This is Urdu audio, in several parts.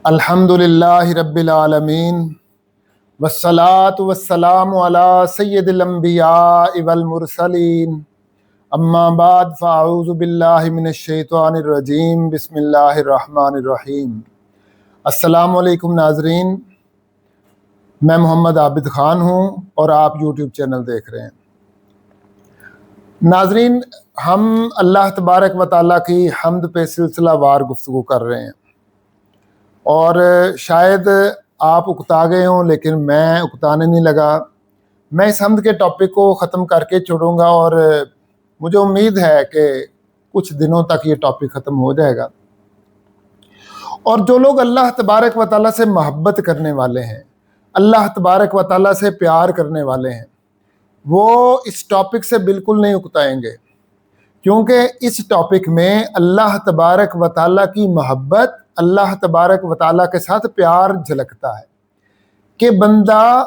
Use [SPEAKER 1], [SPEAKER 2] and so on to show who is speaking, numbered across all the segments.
[SPEAKER 1] الحمدللہ رب العالمین والصلاة والسلام علی سید الانبیاء والمرسلین اما بعد فاعوذ باللہ من الشیطان الرجیم بسم اللہ الرحمن الرحیم۔ السلام علیکم ناظرین، میں محمد عابد خان ہوں اور آپ یوٹیوب چینل دیکھ رہے ہیں۔ ناظرین، ہم اللہ تبارک و تعالیٰ کی حمد پہ سلسلہ وار گفتگو کر رہے ہیں اور شاید آپ اکتا گئے ہوں، لیکن میں اکتانے نہیں لگا۔ میں اس حمد کے ٹاپک کو ختم کر کے چھوڑوں گا اور مجھے امید ہے کہ کچھ دنوں تک یہ ٹاپک ختم ہو جائے گا۔ اور جو لوگ اللہ تبارک و تعالیٰ سے محبت کرنے والے ہیں، اللہ تبارک و تعالیٰ سے پیار کرنے والے ہیں، وہ اس ٹاپک سے بالکل نہیں اکتائیں گے، کیونکہ اس ٹاپک میں اللہ تبارک و تعالیٰ کی محبت، اللہ تبارک و تعالیٰ کے ساتھ پیار جھلکتا ہے کہ بندہ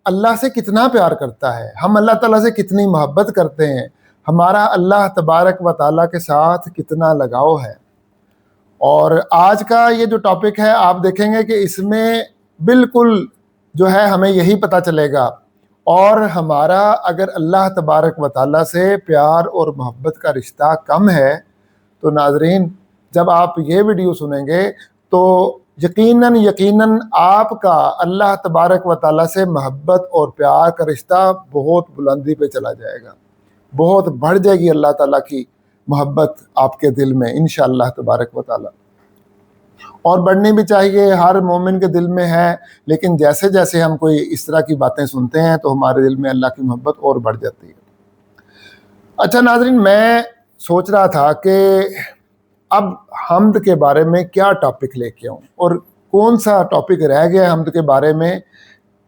[SPEAKER 1] اللہ سے کتنا پیار کرتا ہے، ہم اللہ تعالیٰ سے کتنی محبت کرتے ہیں، ہمارا اللہ تبارک و تعالیٰ کے ساتھ کتنا لگاؤ ہے۔ اور آج کا یہ جو ٹاپک ہے، آپ دیکھیں گے کہ اس میں بالکل جو ہے ہمیں یہی پتہ چلے گا۔ اور ہمارا اگر اللہ تبارک و تعالیٰ سے پیار اور محبت کا رشتہ کم ہے تو ناظرین، جب آپ یہ ویڈیو سنیں گے تو یقیناً آپ کا اللہ تبارک و تعالیٰ سے محبت اور پیار کا رشتہ بہت بلندی پہ چلا جائے گا، بہت بڑھ جائے گی اللہ تعالیٰ کی محبت آپ کے دل میں انشاءاللہ تبارک و تعالیٰ۔ اور بڑھنی بھی چاہیے، ہر مومن کے دل میں ہے، لیکن جیسے جیسے ہم کوئی اس طرح کی باتیں سنتے ہیں تو ہمارے دل میں اللہ کی محبت اور بڑھ جاتی ہے۔ اچھا ناظرین، میں سوچ رہا تھا کہ اب حمد کے بارے میں کیا ٹاپک لے کے آؤں، اور کون سا ٹاپک رہ گیا حمد کے بارے میں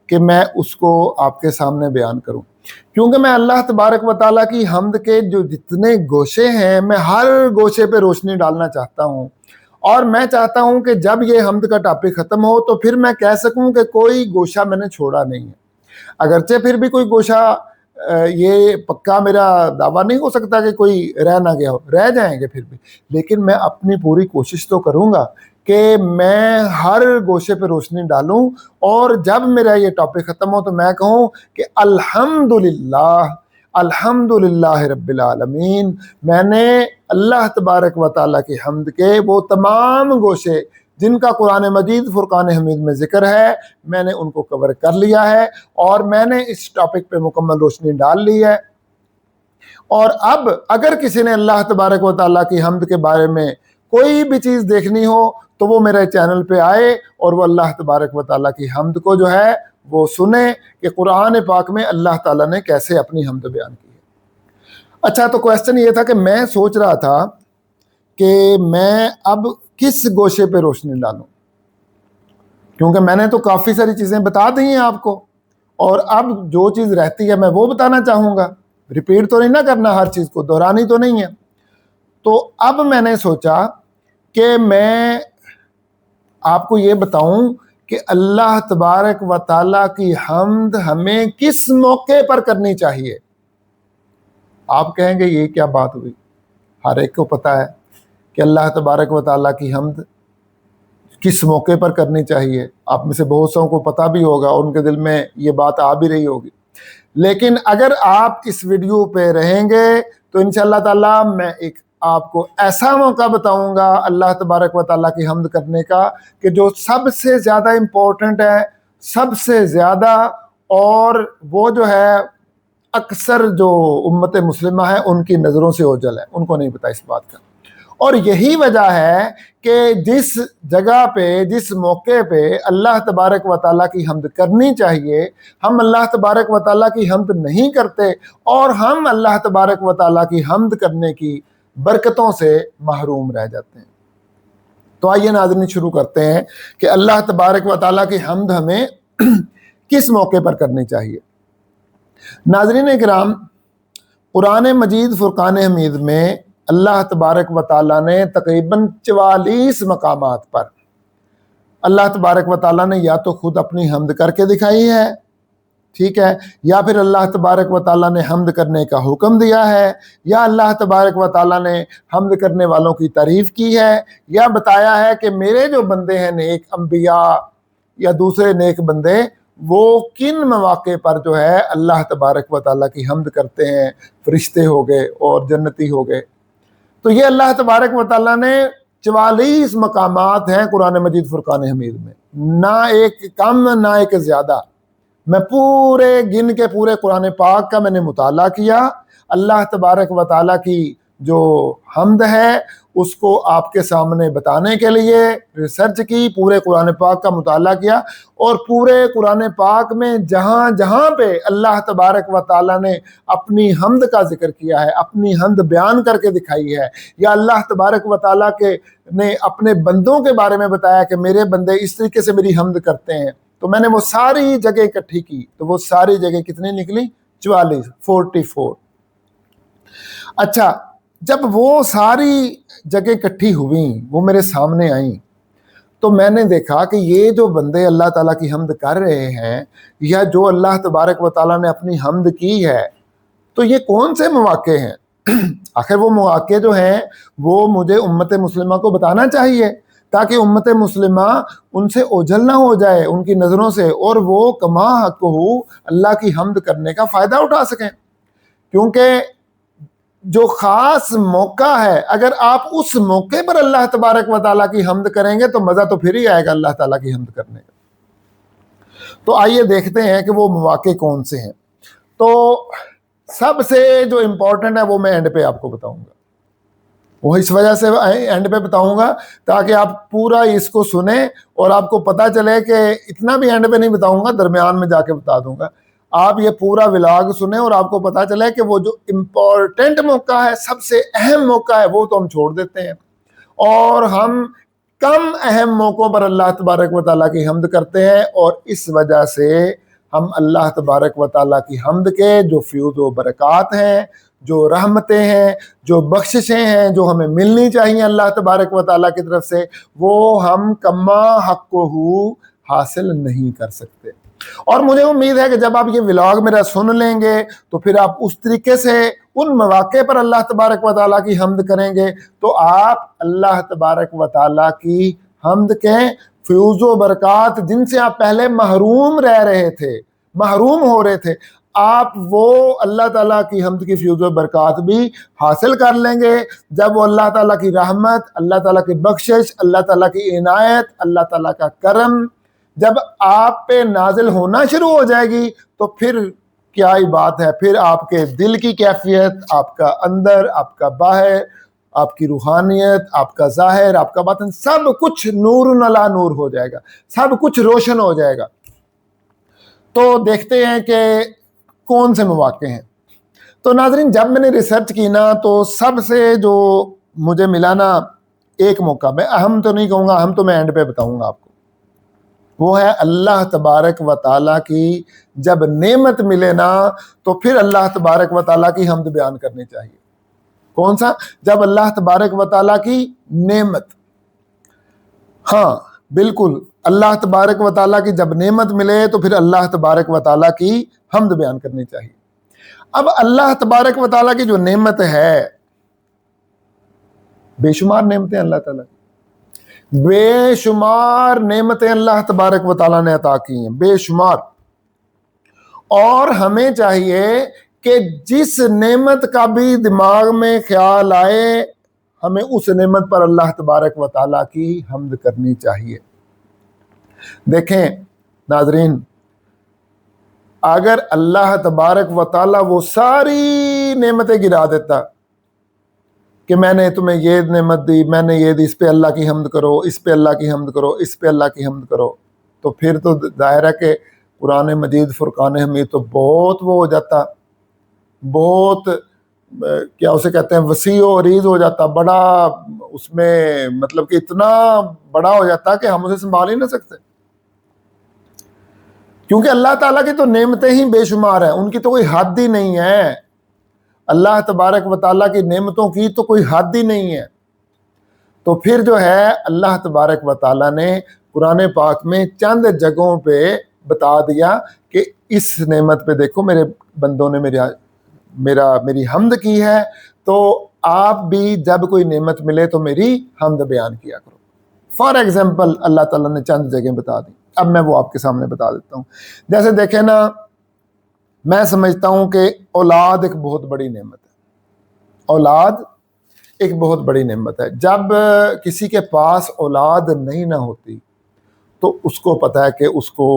[SPEAKER 1] کہ میں اس کو آپ کے سامنے بیان کروں، کیونکہ میں اللہ تبارک و تعالیٰ کی حمد کے جو جتنے گوشے ہیں، میں ہر گوشے پہ روشنی ڈالنا چاہتا ہوں۔ اور میں چاہتا ہوں کہ جب یہ حمد کا ٹاپک ختم ہو تو پھر میں کہہ سکوں کہ کوئی گوشہ میں نے چھوڑا نہیں ہے۔ اگرچہ پھر بھی کوئی گوشہ یہ پکا میرا دعویٰ نہیں ہو سکتا کہ کوئی رہ نہ گیا ہو، رہ جائیں گے پھر بھی، لیکن میں اپنی پوری کوشش تو کروں گا کہ میں ہر گوشے پہ روشنی ڈالوں، اور جب میرا یہ ٹاپک ختم ہو تو میں کہوں کہ الحمدللہ رب العالمین، میں نے اللہ تبارک و تعالیٰ کی حمد کے وہ تمام گوشے جن کا قرآن مجید فرقان حمید میں ذکر ہے، میں نے ان کو کور کر لیا ہے اور میں نے اس ٹاپک پہ مکمل روشنی ڈال لی ہے۔ اور اب اگر کسی نے اللہ تبارک و تعالیٰ کی حمد کے بارے میں کوئی بھی چیز دیکھنی ہو تو وہ میرے چینل پہ آئے اور وہ اللہ تبارک و تعالیٰ کی حمد کو جو ہے وہ سنے کہ قرآن پاک میں اللہ تعالیٰ نے کیسے اپنی حمد بیان کی ہے۔ اچھا، تو کویسچن یہ تھا کہ میں سوچ رہا تھا کہ میں اب کس گوشے پہ روشنی ڈالوں، کیونکہ میں نے تو کافی ساری چیزیں بتا دی ہیں آپ کو، اور اب جو چیز رہتی ہے میں وہ بتانا چاہوں گا۔ ریپیٹ تو نہیں نہ کرنا، ہر چیز کو دہرانی تو نہیں ہے۔ تو اب میں نے سوچا کہ میں آپ کو یہ بتاؤں کہ اللہ تبارک و تعالیٰ کی حمد ہمیں کس موقع پر کرنی چاہیے۔ آپ کہیں گے یہ کیا بات ہوئی؟ ہر ایک کو پتہ ہے کہ اللہ تبارک و تعالیٰ کی حمد کس موقع پر کرنی چاہیے، آپ میں سے بہت سو کو پتہ بھی ہوگا، ان کے دل میں یہ بات آ بھی رہی ہوگی۔ لیکن اگر آپ اس ویڈیو پہ رہیں گے تو انشاءاللہ تعالیٰ میں ایک آپ کو ایسا موقع بتاؤں گا اللہ تبارک و تعالیٰ کی حمد کرنے کا کہ جو سب سے زیادہ امپورٹنٹ ہے، سب سے زیادہ، اور وہ جو ہے اکثر جو امت مسلمہ ہے ان کی نظروں سے اوجھل ہے، ان کو نہیں پتہ اس بات کا۔ اور یہی وجہ ہے کہ جس جگہ پہ، جس موقع پہ اللہ تبارک و تعالیٰ کی حمد کرنی چاہیے، ہم اللہ تبارک و تعالیٰ کی حمد نہیں کرتے، اور ہم اللہ تبارک و تعالیٰ کی حمد کرنے کی برکتوں سے محروم رہ جاتے ہیں۔ تو آئیے ناظرین شروع کرتے ہیں کہ اللہ تبارک و تعالیٰ کی حمد ہمیں کس موقع پر کرنی چاہیے۔ ناظرین اکرام، قرآن مجید فرقان حمید میں اللہ تبارک و تعالیٰ نے تقریباً 44 مقامات پر اللہ تبارک و تعالیٰ نے یا تو خود اپنی حمد کر کے دکھائی ہے، ٹھیک ہے، یا پھر اللہ تبارک و تعالیٰ نے حمد کرنے کا حکم دیا ہے، یا اللہ تبارک و تعالیٰ نے حمد کرنے والوں کی تعریف کی ہے، یا بتایا ہے کہ میرے جو بندے ہیں نیک انبیاء یا دوسرے نیک بندے وہ کن مواقع پر جو ہے اللہ تبارک و تعالیٰ کی حمد کرتے ہیں، فرشتے ہو گئے اور جنتی ہو گئے۔ تو یہ اللہ تبارک و تعالیٰ نے 44 مقامات ہیں قرآن مجید فرقان حمید میں، نہ ایک کم نہ ایک زیادہ۔ میں پورے گن کے پورے قرآن پاک کا میں نے مطالعہ کیا، اللہ تبارک و تعالیٰ کی جو حمد ہے اس کو آپ کے سامنے بتانے کے لیے ریسرچ کی، پورے قرآن پاک کا مطالعہ کیا، اور پورے قرآن پاک میں جہاں جہاں پہ اللہ تبارک و تعالیٰ نے اپنی حمد کا ذکر کیا ہے، اپنی حمد بیان کر کے دکھائی ہے، یا اللہ تبارک و تعالیٰ نے اپنے بندوں کے بارے میں بتایا کہ میرے بندے اس طریقے سے میری حمد کرتے ہیں، تو میں نے وہ ساری جگہ اکٹھی کی، تو وہ ساری جگہ کتنی نکلی؟ 44۔ اچھا، جب وہ ساری جگہ اکٹھی ہوئیں، وہ میرے سامنے آئیں، تو میں نے دیکھا کہ یہ جو بندے اللہ تعالیٰ کی حمد کر رہے ہیں، یا جو اللہ تبارک و تعالیٰ نے اپنی حمد کی ہے، تو یہ کون سے مواقع ہیں؟ آخر وہ مواقع جو ہیں وہ مجھے امت مسلمہ کو بتانا چاہیے، تاکہ امت مسلمہ ان سے اوجھل نہ ہو جائے ان کی نظروں سے، اور وہ کما حق ہو اللہ کی حمد کرنے کا فائدہ اٹھا سکیں۔ کیونکہ جو خاص موقع ہے، اگر آپ اس موقع پر اللہ تبارک و تعالیٰ کی حمد کریں گے تو مزہ تو پھر ہی آئے گا اللہ تعالیٰ کی حمد کرنے کا۔ تو آئیے دیکھتے ہیں کہ وہ مواقع کون سے ہیں۔ تو سب سے جو امپورٹنٹ ہے وہ میں اینڈ پہ آپ کو بتاؤں گا، وہ اس وجہ سے اینڈ پہ بتاؤں گا تاکہ آپ پورا اس کو سنیں اور آپ کو پتہ چلے کہ اتنا بھی اینڈ پہ نہیں بتاؤں گا، درمیان میں جا کے بتا دوں گا۔ آپ یہ پورا ولاگ سنیں اور آپ کو پتہ چلے کہ وہ جو امپورٹنٹ موقع ہے، سب سے اہم موقع ہے، وہ تو ہم چھوڑ دیتے ہیں، اور ہم کم اہم موقعوں پر اللہ تبارک و تعالیٰ کی حمد کرتے ہیں، اور اس وجہ سے ہم اللہ تبارک و تعالیٰ کی حمد کے جو فیوز و برکات ہیں، جو رحمتیں ہیں، جو بخششیں ہیں جو ہمیں ملنی چاہیے اللہ تبارک و تعالیٰ کی طرف سے، وہ ہم کما حق ہو حاصل نہیں کر سکتے۔ اور مجھے امید ہے کہ جب آپ یہ ولاگ میرا سن لیں گے تو پھر آپ اس طریقے سے ان مواقع پر اللہ تبارک و تعالیٰ کی حمد کریں گے، تو آپ اللہ تبارک و تعالیٰ کی حمد کے فیوز و برکات جن سے آپ پہلے محروم رہ رہے تھے، محروم ہو رہے تھے، آپ وہ اللہ تعالیٰ کی حمد کی فیوز و برکات بھی حاصل کر لیں گے جب وہ اللہ تعالیٰ کی رحمت، اللہ تعالیٰ کی بخشش، اللہ تعالیٰ کی عنایت، اللہ تعالیٰ کا کرم جب آپ پہ نازل ہونا شروع ہو جائے گی، تو پھر کیا ہی بات ہے، پھر آپ کے دل کی کیفیت، آپ کا اندر، آپ کا باہر، آپ کی روحانیت، آپ کا ظاہر، آپ کا باطن، سب کچھ نور علی نور ہو جائے گا، سب کچھ روشن ہو جائے گا۔ تو دیکھتے ہیں کہ کون سے مواقع ہیں۔ تو ناظرین، جب میں نے ریسرچ کی نا، تو سب سے جو مجھے ملا نا ایک موقع، میں اہم تو نہیں کہوں گا، اہم تو میں اینڈ پہ بتاؤں گا آپ کو، وہ ہے اللہ تبارک و تعالیٰ کی جب نعمت ملے نا تو پھر اللہ تبارک و تعالیٰ کی حمد بیان کرنی چاہیے۔ کون سا؟ جب اللہ تبارک و تعالیٰ کی نعمت، ہاں بالکل، اللہ تبارک و تعالیٰ کی جب نعمت ملے تو پھر اللہ تبارک و تعالیٰ کی حمد بیان کرنی چاہیے۔ اب اللہ تبارک و تعالیٰ کی جو نعمت ہے، بے شمار نعمتیں اللہ تعالیٰ کی، بے شمار نعمتیں اللہ تبارک و تعالیٰ نے عطا کی ہیں، بے شمار، اور ہمیں چاہیے کہ جس نعمت کا بھی دماغ میں خیال آئے، ہمیں اس نعمت پر اللہ تبارک و تعالیٰ کی حمد کرنی چاہیے۔ دیکھیں ناظرین، اگر اللہ تبارک و تعالیٰ وہ ساری نعمتیں گرا دیتا کہ میں نے تمہیں یہ نعمت دی، میں نے یہ دی، اس پہ اللہ کی حمد کرو، اس پہ اللہ کی حمد کرو، اس پہ اللہ کی حمد کرو، تو پھر تو ظاہر ہے کہ قرآن مجید فرقان حمید تو بہت وہ ہو جاتا، بہت کیا اسے کہتے ہیں، وسیع و عریض ہو جاتا، بڑا، اس میں مطلب کہ اتنا بڑا ہو جاتا کہ ہم اسے سنبھال ہی نہ سکتے، کیونکہ اللہ تعالیٰ کی تو نعمتیں ہی بے شمار ہیں، ان کی تو کوئی حد ہی نہیں ہے، اللہ تبارک و تعالیٰ کی نعمتوں کی تو کوئی حد ہی نہیں ہے۔ تو پھر جو ہے اللہ تبارک و تعالیٰ نے قرآن پاک میں چند جگہوں پہ بتا دیا کہ اس نعمت پہ دیکھو میرے بندوں نے میری حمد کی ہے، تو آپ بھی جب کوئی نعمت ملے تو میری حمد بیان کیا کرو۔ فار ایگزامپل اللہ تعالیٰ نے چند جگہیں بتا دی، اب میں وہ آپ کے سامنے بتا دیتا ہوں۔ جیسے دیکھیں نا، میں سمجھتا ہوں کہ اولاد ایک بہت بڑی نعمت ہے، اولاد ایک بہت بڑی نعمت ہے۔ جب کسی کے پاس اولاد نہیں نہ ہوتی تو اس کو پتہ ہے کہ اس کو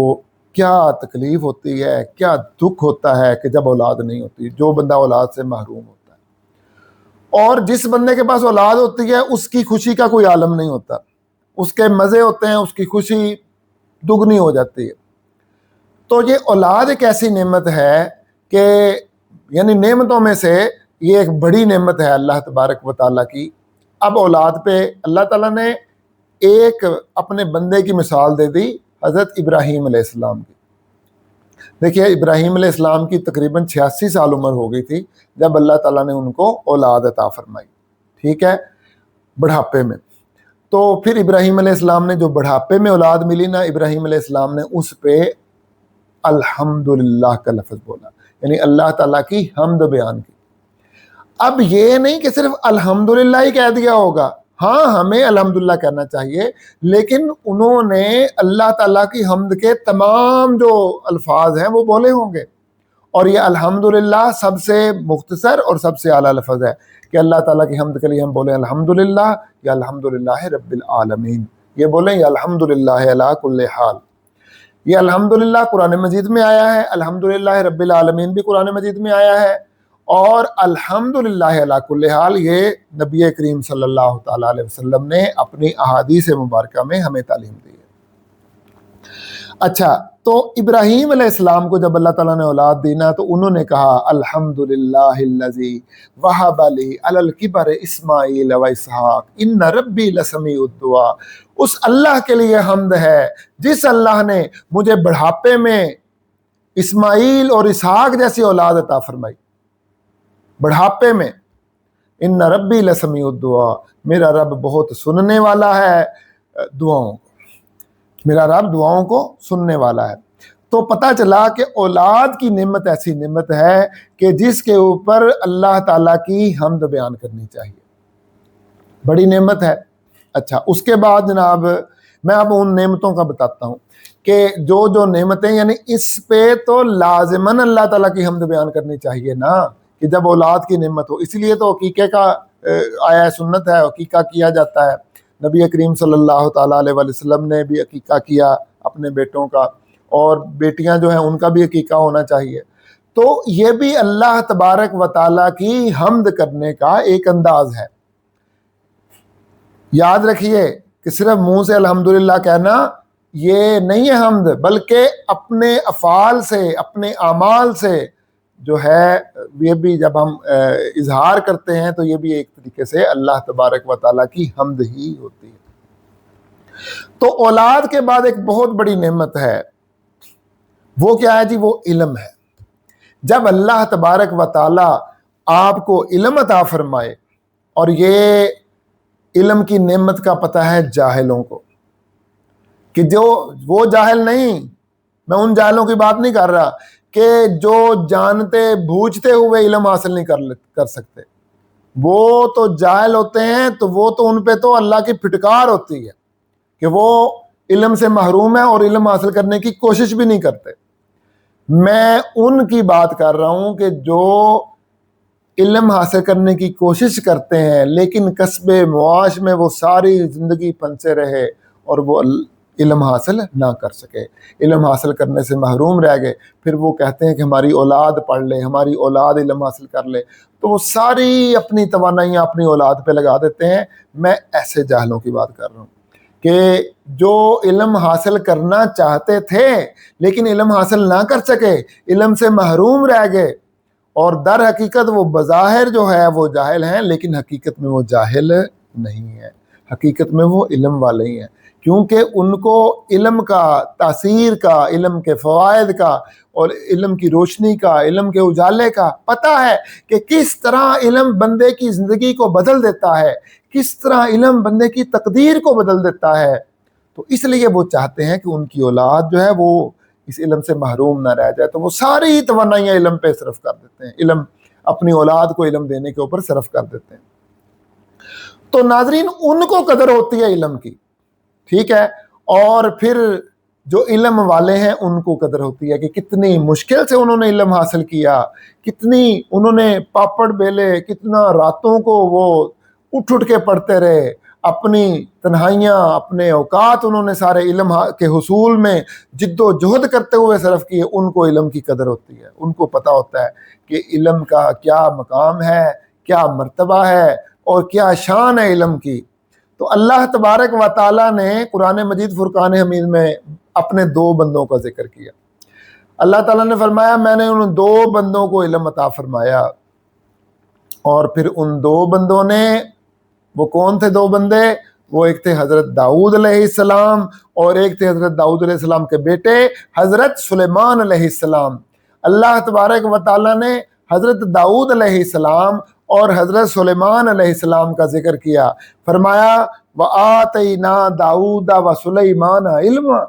[SPEAKER 1] کیا تکلیف ہوتی ہے، کیا دکھ ہوتا ہے کہ جب اولاد نہیں ہوتی، جو بندہ اولاد سے محروم ہوتا ہے۔ اور جس بندے کے پاس اولاد ہوتی ہے اس کی خوشی کا کوئی عالم نہیں ہوتا، اس کے مزے ہوتے ہیں، اس کی خوشی دگنی ہو جاتی ہے۔ تو یہ اولاد ایک ایسی نعمت ہے کہ یعنی نعمتوں میں سے یہ ایک بڑی نعمت ہے اللہ تبارک و تعالیٰ کی۔ اب اولاد پہ اللہ تعالیٰ نے ایک اپنے بندے کی مثال دے دی، حضرت ابراہیم علیہ السلام کی۔ دیکھیے ابراہیم علیہ السلام کی تقریباً 86 سال عمر ہو گئی تھی جب اللہ تعالیٰ نے ان کو اولاد عطا فرمائی، ٹھیک ہے، بڑھاپے میں۔ تو پھر ابراہیم علیہ السلام نے جو بڑھاپے میں اولاد ملی نا، ابراہیم علیہ السلام نے اس پہ الحمدللہ کا لفظ بولا، یعنی اللہ تعالیٰ کی حمد بیان کی۔ اب یہ نہیں کہ صرف الحمدللہ ہی کہہ دیا ہوگا، ہاں ہمیں الحمدللہ کہنا چاہیے، لیکن انہوں نے اللہ تعالیٰ کی حمد کے تمام جو الفاظ ہیں وہ بولے ہوں گے، اور یہ الحمدللہ سب سے مختصر اور سب سے اعلیٰ لفظ ہے کہ اللہ تعالیٰ کی حمد کے لیے ہم بولیں الحمدللہ یا الحمدللہ رب العالمین، یہ بولیں یا الحمدللہ علی کل حال۔ یہ الحمدللہ قرآن مجید میں آیا ہے، الحمدللہ رب العالمین بھی قرآن مجید میں آیا ہے، اور الحمدللہ علی کل حال یہ نبی کریم صلی اللہ تعالیٰ علیہ وسلم نے اپنی احادیث مبارکہ میں ہمیں تعلیم دی ہے۔ اچھا، تو ابراہیم علیہ السلام کو جب اللہ تعالیٰ نے اولاد دی نا تو انہوں نے کہا الحمدللہ الذی وہب لی علی الکبر اسماعیل و اسحاق ان ربی لسمیع الدعاء۔ اس اللہ کے لیے حمد ہے جس اللہ نے مجھے بڑھاپے میں اسماعیل اور اسحاق جیسی اولاد عطا فرمائی، بڑھاپے میں۔ ان ربی لسمیع الدعاء، میرا رب بہت سننے والا ہے دعاؤں کو، میرا رب دعاؤں کو سننے والا ہے۔ تو پتہ چلا کہ اولاد کی نعمت ایسی نعمت ہے کہ جس کے اوپر اللہ تعالیٰ کی حمد بیان کرنی چاہیے، بڑی نعمت ہے۔ اچھا، اس کے بعد جناب میں اب ان نعمتوں کا بتاتا ہوں کہ جو نعمتیں، یعنی اس پہ تو لازماً اللہ تعالیٰ کی حمد بیان کرنی چاہیے نا، کہ جب اولاد کی نعمت ہو، اس لیے تو عقیقے کا آیا سنت ہے، عقیقہ کیا جاتا ہے۔ نبی کریم صلی اللہ تعالیٰ علیہ وسلم نے بھی عقیقہ کیا اپنے بیٹوں کا، اور بیٹیاں جو ہیں ان کا بھی عقیقہ ہونا چاہیے۔ تو یہ بھی اللہ تبارک و تعالیٰ کی حمد کرنے کا ایک انداز ہے۔ یاد رکھیے کہ صرف منہ سے الحمدللہ کہنا یہ نہیں ہے حمد، بلکہ اپنے افعال سے، اپنے اعمال سے جو ہے یہ بھی جب ہم اظہار کرتے ہیں تو یہ بھی ایک طریقے سے اللہ تبارک و تعالیٰ کی حمد ہی ہوتی ہے۔ تو اولاد کے بعد ایک بہت بڑی نعمت ہے، وہ کیا ہے جی؟ وہ علم ہے۔ جب اللہ تبارک و تعالیٰ آپ کو علم عطا فرمائے، اور یہ علم کی نعمت کا پتہ ہے جاہلوں کو، کہ جو وہ جاہل نہیں، میں ان جاہلوں کی بات نہیں کر رہا کہ جو جانتے بوجھتے ہوئے علم حاصل نہیں کر سکتے، وہ تو جاہل ہوتے ہیں، تو وہ تو ان پہ تو اللہ کی پھٹکار ہوتی ہے کہ وہ علم سے محروم ہیں اور علم حاصل کرنے کی کوشش بھی نہیں کرتے۔ میں ان کی بات کر رہا ہوں کہ جو علم حاصل کرنے کی کوشش کرتے ہیں لیکن کسب معاش میں وہ ساری زندگی پھنسے رہے اور وہ علم حاصل نہ کر سکے، علم حاصل کرنے سے محروم رہ گئے۔ پھر وہ کہتے ہیں کہ ہماری اولاد پڑھ لے، ہماری اولاد علم حاصل کر لے، تو وہ ساری اپنی توانائیاں اپنی اولاد پہ لگا دیتے ہیں۔ میں ایسے جاہلوں کی بات کر رہا ہوں کہ جو علم حاصل کرنا چاہتے تھے لیکن علم حاصل نہ کر سکے، علم سے محروم رہ گئے، اور در حقیقت وہ بظاہر جو ہے وہ جاہل ہیں، لیکن حقیقت میں وہ جاہل نہیں ہے، حقیقت میں وہ علم والے ہی ہیں، کیونکہ ان کو علم کا تاثیر کا، علم کے فوائد کا، اور علم کی روشنی کا، علم کے اجالے کا پتہ ہے کہ کس طرح علم بندے کی زندگی کو بدل دیتا ہے، کس طرح علم بندے کی تقدیر کو بدل دیتا ہے۔ تو اس لیے وہ چاہتے ہیں کہ ان کی اولاد جو ہے وہ اس علم سے محروم نہ رہ جائے، تو وہ ساری توانائیاں علم پہ صرف کر دیتے ہیں، علم اپنی اولاد کو علم دینے کے اوپر صرف کر دیتے ہیں۔ تو ناظرین ان کو قدر ہوتی ہے علم کی، ٹھیک ہے، اور پھر جو علم والے ہیں ان کو قدر ہوتی ہے کہ کتنی مشکل سے انہوں نے علم حاصل کیا، کتنی انہوں نے پاپڑ بیلے، کتنا راتوں کو وہ اٹھ کے پڑھتے رہے، اپنی تنہائیاں، اپنے اوقات انہوں نے سارے علم کے حصول میں جد و جہد کرتے ہوئے صرف کیے۔ ان کو علم کی قدر ہوتی ہے، ان کو پتہ ہوتا ہے کہ علم کا کیا مقام ہے، کیا مرتبہ ہے اور کیا شان ہے علم کی۔ تو اللہ تبارک و تعالیٰ نے قرآن مجید فرقان حمید میں اپنے دو بندوں کا ذکر کیا۔ اللہ تعالیٰ نے فرمایا میں نے ان دو بندوں کو علم عطا فرمایا، اور پھر ان دو بندوں نے، وہ کون تھے دو بندے؟ وہ ایک تھے حضرت داؤد علیہ السلام اور ایک تھے حضرت داؤد علیہ السلام کے بیٹے حضرت سلیمان علیہ السلام۔ اللہ تبارک و تعالیٰ نے حضرت داؤد علیہ السلام اور حضرت سلیمان علیہ السلام کا ذکر کیا، فرمایا وَآتَيْنَا دَاوُودَ وَسُلَيْمَانَ عِلْمًا،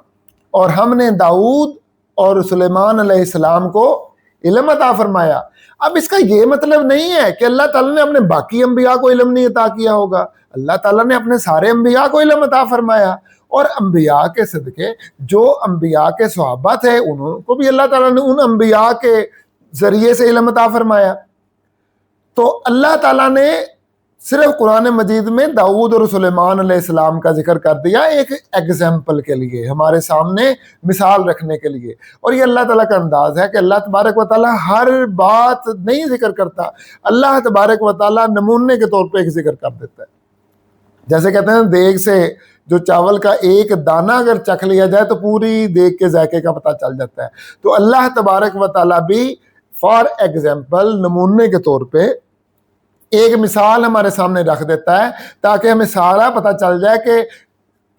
[SPEAKER 1] اور ہم نے داؤد اور سلیمان علیہ السلام کو علم عطا فرمایا۔ اب اس کا یہ مطلب نہیں ہے کہ اللہ تعالیٰ نے اپنے باقی انبیاء کو علم نہیں عطا کیا ہوگا، اللہ تعالیٰ نے اپنے سارے انبیاء کو علم عطا فرمایا، اور انبیاء کے صدقے جو انبیاء کے صحابہ تھے انہوں کو بھی اللہ تعالیٰ نے ان انبیاء کے ذریعے سے علم عطا فرمایا۔ تو اللہ تعالیٰ نے صرف قرآن مجید میں داؤد اور سلیمان علیہ السلام کا ذکر کر دیا ایک ایگزامپل کے لیے، ہمارے سامنے مثال رکھنے کے لیے، اور یہ اللہ تعالیٰ کا انداز ہے کہ اللہ تبارک و تعالیٰ ہر بات نہیں ذکر کرتا، اللہ تبارک و تعالیٰ نمونے کے طور پہ ایک ذکر کر دیتا ہے۔ جیسے کہتے ہیں دیگ سے جو چاول کا ایک دانہ اگر چکھ لیا جائے تو پوری دیگ کے ذائقے کا پتہ چل جاتا ہے، تو اللہ تبارک و تعالیٰ بھی فار ایگزامپل نمونے کے طور پہ ایک مثال ہمارے سامنے رکھ دیتا ہے تاکہ ہمیں سارا پتہ چل جائے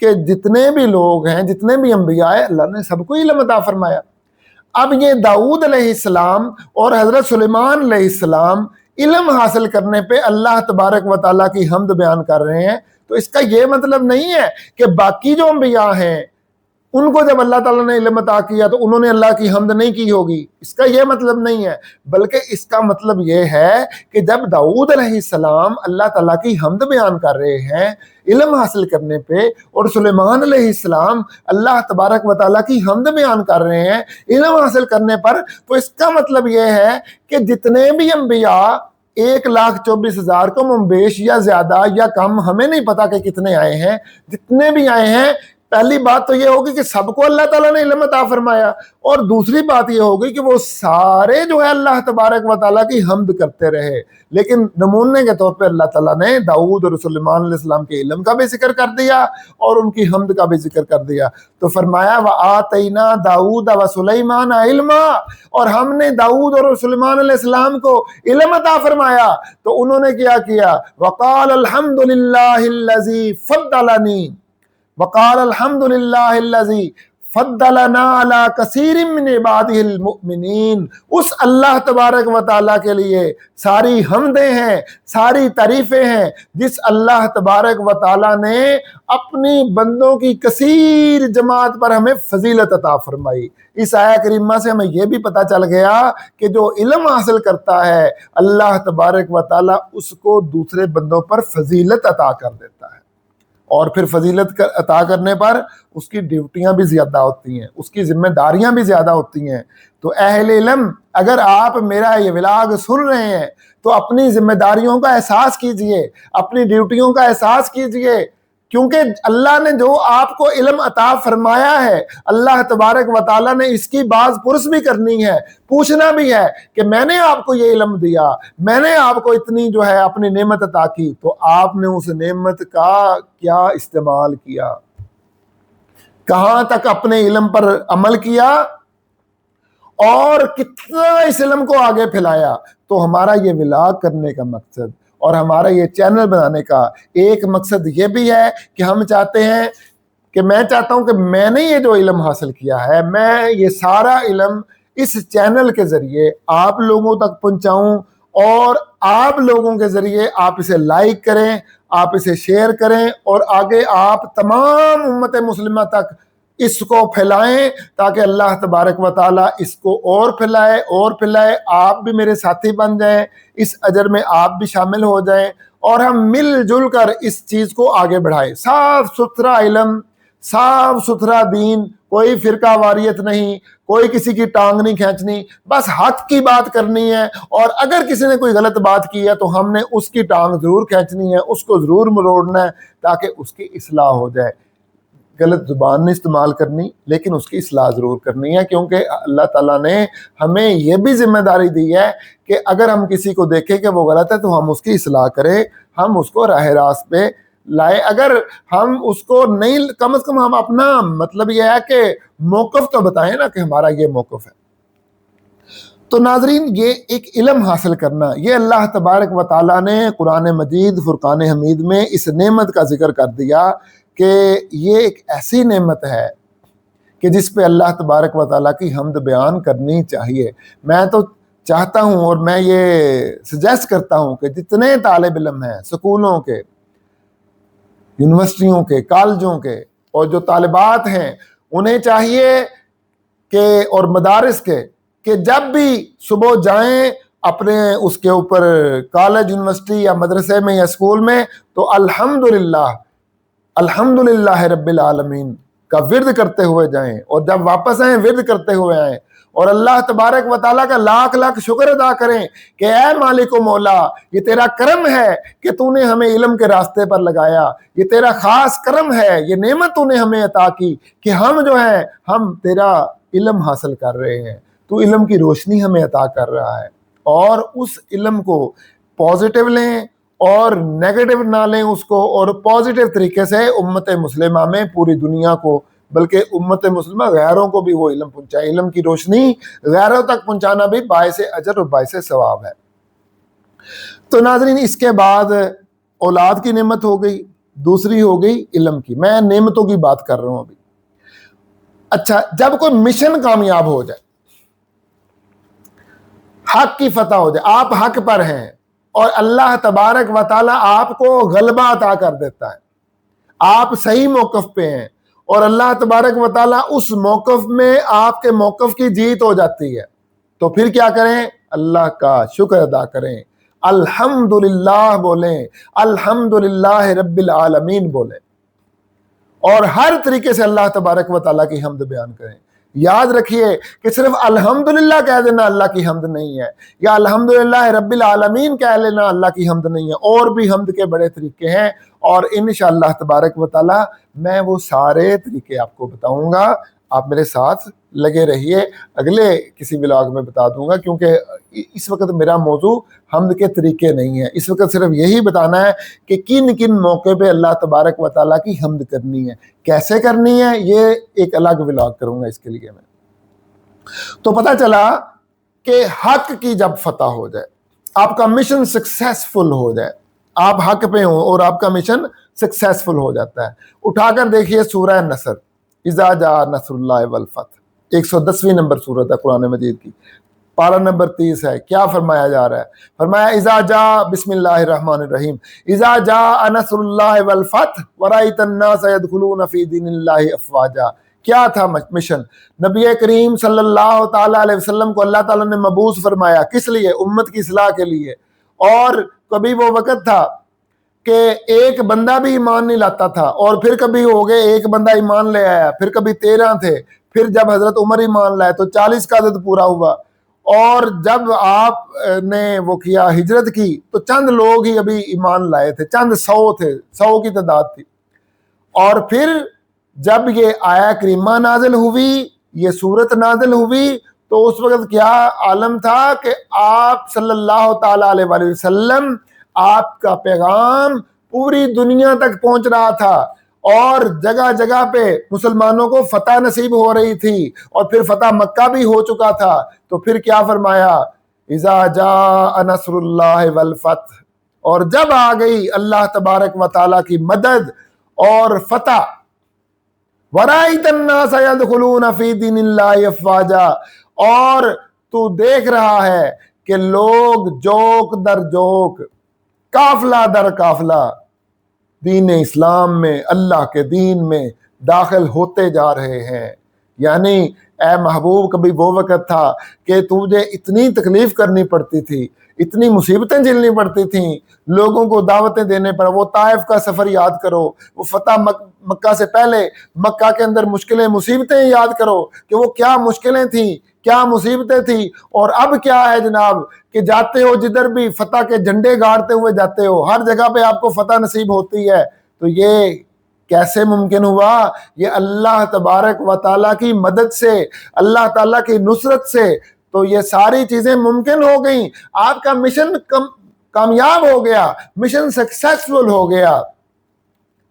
[SPEAKER 1] کہ جتنے بھی لوگ ہیں، جتنے بھی انبیاء ہیں، اللہ نے سب کو علم عطا فرمایا۔ اب یہ داؤد علیہ السلام اور حضرت سلیمان علیہ السلام علم حاصل کرنے پہ اللہ تبارک و تعالیٰ کی حمد بیان کر رہے ہیں، تو اس کا یہ مطلب نہیں ہے کہ باقی جو انبیاء ہیں ان کو جب اللہ تعالیٰ نے علم عطا کیا تو انہوں نے اللہ کی حمد نہیں کی ہوگی، اس کا یہ مطلب نہیں ہے، بلکہ اس کا مطلب یہ ہے کہ جب داؤد علیہ السلام اللہ تعالیٰ کی حمد بیان کر رہے ہیں علم حاصل کرنے پہ، اور سلیمان علیہ السلام اللہ تبارک و تعالیٰ کی حمد بیان کر رہے ہیں علم حاصل کرنے پر، تو اس کا مطلب یہ ہے کہ جتنے بھی انبیاء 1,24,000 کم بیش یا زیادہ یا کم، ہمیں نہیں پتا کہ کتنے آئے ہیں، جتنے بھی آئے ہیں، پہلی بات تو یہ ہوگی کہ سب کو اللہ تعالیٰ نے علم عطا فرمایا، اور دوسری بات یہ ہوگی کہ وہ سارے جو ہے اللہ تبارک و تعالیٰ کی حمد کرتے رہے، لیکن نمونے کے طور پہ اللہ تعالیٰ نے داؤد اور سلیمان علیہ السلام کے علم کا بھی ذکر کر دیا اور ان کی حمد کا بھی ذکر کر دیا۔ تو فرمایا وَآتَيْنَا دَاوُودَ وَسُلَيْمَانَ عِلْمًا، اور ہم نے داؤد اور سلیمان علیہ السلام کو علم عطا فرمایا، تو انہوں نے کیا کیا؟ وَقَالَ الْحَمْدُ لِلَّهِ الَّذِي فَضَّلَنِي وقال الحمد للہ الذی فضلنا علی کثیر من عبادہ المؤمنین، اس اللہ تبارک و تعالیٰ کے لیے ساری حمدیں ہیں، ساری تعریفیں ہیں جس اللہ تبارک و تعالیٰ نے اپنی بندوں کی کثیر جماعت پر ہمیں فضیلت عطا فرمائی۔ اس آیہ کریمہ سے ہمیں یہ بھی پتہ چل گیا کہ جو علم حاصل کرتا ہے اللہ تبارک و تعالیٰ اس کو دوسرے بندوں پر فضیلت عطا کر دیتا ہے، اور پھر فضیلت عطا کرنے پر اس کی ڈیوٹیاں بھی زیادہ ہوتی ہیں، اس کی ذمہ داریاں بھی زیادہ ہوتی ہیں۔ تو اہل علم اگر آپ میرا یہ ولاگ سن رہے ہیں تو اپنی ذمہ داریوں کا احساس کیجئے، اپنی ڈیوٹیوں کا احساس کیجئے، کیونکہ اللہ نے جو آپ کو علم عطا فرمایا ہے اللہ تبارک و تعالیٰ نے اس کی باز پرس بھی کرنی ہے، پوچھنا بھی ہے کہ میں نے آپ کو یہ علم دیا، میں نے آپ کو اتنی جو ہے اپنی نعمت عطا کی، تو آپ نے اس نعمت کا کیا استعمال کیا، کہاں تک اپنے علم پر عمل کیا اور کتنا اس علم کو آگے پھیلایا۔ تو ہمارا یہ ولاگ کرنے کا مقصد اور ہمارا یہ چینل بنانے کا ایک مقصد یہ بھی ہے کہ ہم چاہتے ہیں کہ میں چاہتا ہوں کہ میں نے یہ جو علم حاصل کیا ہے میں یہ سارا علم اس چینل کے ذریعے آپ لوگوں تک پہنچاؤں، اور آپ لوگوں کے ذریعے آپ اسے لائک کریں، آپ اسے شیئر کریں، اور آگے آپ تمام امت مسلمہ تک اس کو پھیلائیں تاکہ اللہ تبارک و تعالیٰ اس کو اور پھیلائے. آپ بھی میرے ساتھی بن جائیں, اس اجر میں آپ بھی شامل ہو جائیں, اور ہم مل جل کر اس چیز کو آگے بڑھائیں. صاف ستھرا علم, صاف ستھرا دین, کوئی فرقہ واریت نہیں, کوئی کسی کی ٹانگ نہیں کھینچنی, بس حق کی بات کرنی ہے. اور اگر کسی نے کوئی غلط بات کی ہے تو ہم نے اس کی ٹانگ ضرور کھینچنی ہے, اس کو ضرور مروڑنا ہے تاکہ اس کی اصلاح ہو جائے. غلط زبان نہیں استعمال کرنی, لیکن اس کی اصلاح ضرور کرنی ہے, کیونکہ اللہ تعالیٰ نے ہمیں یہ بھی ذمہ داری دی ہے کہ اگر ہم کسی کو دیکھیں کہ وہ غلط ہے تو ہم اس کی اصلاح کریں, ہم اس کو راہ راست پہ لائے. اگر ہم اس کو نہیں, کم از کم ہم اپنا مطلب یہ ہے کہ موقف تو بتائیں نا کہ ہمارا یہ موقف ہے. تو ناظرین, یہ ایک علم حاصل کرنا, یہ اللہ تبارک و تعالیٰ نے قرآن مجید فرقان حمید میں اس نعمت کا ذکر کر دیا کہ یہ ایک ایسی نعمت ہے کہ جس پہ اللہ تبارک و تعالیٰ کی حمد بیان کرنی چاہیے. میں تو چاہتا ہوں اور میں یہ سجیسٹ کرتا ہوں کہ جتنے طالب علم ہیں سکولوں کے, یونیورسٹیوں کے, کالجوں کے, اور جو طالبات ہیں انہیں چاہیے کہ, اور مدارس کے, کہ جب بھی صبح جائیں اپنے اس کے اوپر کالج, یونیورسٹی یا مدرسے میں یا اسکول میں, تو الحمدللہ رب العالمین کا ورد کرتے ہوئے جائیں, اور جب واپس آئیں ورد کرتے ہوئے آئیں, اور اللہ تبارک و تعالیٰ کا لاکھ لاکھ شکر ادا کریں کہ اے مالک و مولا, یہ تیرا کرم ہے کہ تو نے ہمیں علم کے راستے پر لگایا, یہ تیرا خاص کرم ہے, یہ نعمت تو نے ہمیں عطا کی کہ ہم جو ہیں ہم تیرا علم حاصل کر رہے ہیں, تو علم کی روشنی ہمیں عطا کر رہا ہے. اور اس علم کو پازیٹیو لیں اور نیگیٹو نہ لیں اس کو, اور پازیٹیو طریقے سے امت مسلمہ میں پوری دنیا کو, بلکہ امت مسلمہ غیروں کو بھی وہ علم پہنچائے. علم کی روشنی غیروں تک پہنچانا بھی باعث اجر اور باعث ثواب ہے. تو ناظرین, اس کے بعد اولاد کی نعمت ہو گئی, دوسری ہو گئی علم کی. میں نعمتوں کی بات کر رہا ہوں ابھی. اچھا, جب کوئی مشن کامیاب ہو جائے, حق کی فتح ہو جائے, آپ حق پر ہیں اور اللہ تبارک و تعالیٰ آپ کو غلبہ عطا کر دیتا ہے, آپ صحیح موقف پہ ہیں, اور اللہ تبارک و تعالیٰ اس موقف میں آپ کے موقف کی جیت ہو جاتی ہے, تو پھر کیا کریں؟ اللہ کا شکر ادا کریں, الحمدللہ بولیں, الحمدللہ رب العالمین بولیں, اور ہر طریقے سے اللہ تبارک و تعالیٰ کی حمد بیان کریں. یاد رکھیے کہ صرف الحمدللہ کہہ دینا اللہ کی حمد نہیں ہے, یا الحمدللہ رب العالمین کہہ لینا اللہ کی حمد نہیں ہے, اور بھی حمد کے بڑے طریقے ہیں, اور انشاءاللہ تبارک و تعالی میں وہ سارے طریقے آپ کو بتاؤں گا. آپ میرے ساتھ لگے رہیے, اگلے کسی ولاگ میں بتا دوں گا, کیونکہ اس وقت میرا موضوع حمد کے طریقے نہیں ہے. اس وقت صرف یہی بتانا ہے کہ کن کن موقع پہ اللہ تبارک و تعالیٰ کی حمد کرنی ہے, کیسے کرنی ہے, یہ ایک الگ ولاگ کروں گا اس کے لیے میں. تو پتہ چلا کہ حق کی جب فتح ہو جائے, آپ کا مشن سکسیسفل ہو جائے, آپ حق پہ ہوں اور آپ کا مشن سکسیسفل ہو جاتا ہے. اٹھا کر دیکھیے سورہ نصر, اذا جاء نصر اللہ والفتح, 110ویں نمبر سورت ہے قرآن مجید کی, پارہ نمبر 30 ہے. کیا فرمایا جا رہا ہے؟ فرمایا اذا جاء, بسم اللہ الرحمن الرحیم, اذا جاء نصر اللہ والفتح ورأیت الناس يدخلون فی دین اللہ افواجا. کیا تھا مشن؟ نبی کریم صلی اللہ تعالیٰ علیہ وسلم کو اللہ تعالیٰ نے مبعوث فرمایا, کس لیے؟ امت کی اصلاح کے لیے. اور کبھی وہ وقت تھا کہ ایک بندہ بھی ایمان نہیں لاتا تھا, اور پھر کبھی ہو گئے ایک بندہ ایمان لے آیا, پھر کبھی 13 تھے, پھر جب حضرت عمر ایمان لائے تو 40 کا عدد پورا ہوا, اور جب آپ نے وہ کیا ہجرت کی تو چند لوگ ہی ابھی ایمان لائے تھے, چند 100 تھے, 100 کی تعداد تھی. اور پھر جب یہ آیا کریمہ نازل ہوئی, یہ سورت نازل ہوئی, تو اس وقت کیا عالم تھا کہ آپ صلی اللہ تعالیٰ علیہ وآلہ وسلم, آپ کا پیغام پوری دنیا تک پہنچ رہا تھا, اور جگہ جگہ پہ مسلمانوں کو فتح نصیب ہو رہی تھی, اور پھر فتح مکہ بھی ہو چکا تھا. تو پھر کیا فرمایا؟ اذا جاء نصر اللہ والفتح, اور جب آ گئی اللہ تبارک و تعالیٰ کی مدد اور فتح, وَرَأَيْتَ النَّاسَ يَدْخُلُونَ فِي دِينِ اللَّهِ أَفْوَاجًا, اور تو دیکھ رہا ہے کہ لوگ جوک در جوک, قافلہ در قافلہ دین اسلام میں, اللہ کے دین میں داخل ہوتے جا رہے ہیں۔ یعنی اے محبوب کبھی وہ وقت تھا کہ تجھے اتنی تکلیف کرنی پڑتی تھی، اتنی مصیبتیں جھیلنی پڑتی تھیں لوگوں کو دعوتیں دینے پر۔ وہ طائف کا سفر یاد کرو، وہ فتح مکہ سے پہلے مکہ کے اندر مشکلیں مصیبتیں یاد کرو کہ وہ کیا مشکلیں تھیں، کیا مصیبتیں تھیں۔ اور اب کیا ہے جناب کہ جاتے ہو جدھر بھی فتح کے جھنڈے گاڑتے ہوئے جاتے ہو، ہر جگہ پہ آپ کو فتح نصیب ہوتی ہے۔ تو یہ کیسے ممکن ہوا؟ یہ اللہ تبارک و تعالیٰ کی مدد سے، اللہ تعالیٰ کی نصرت سے تو یہ ساری چیزیں ممکن ہو گئیں۔ آپ کا مشن کامیاب ہو گیا، مشن سکسیسفل ہو گیا،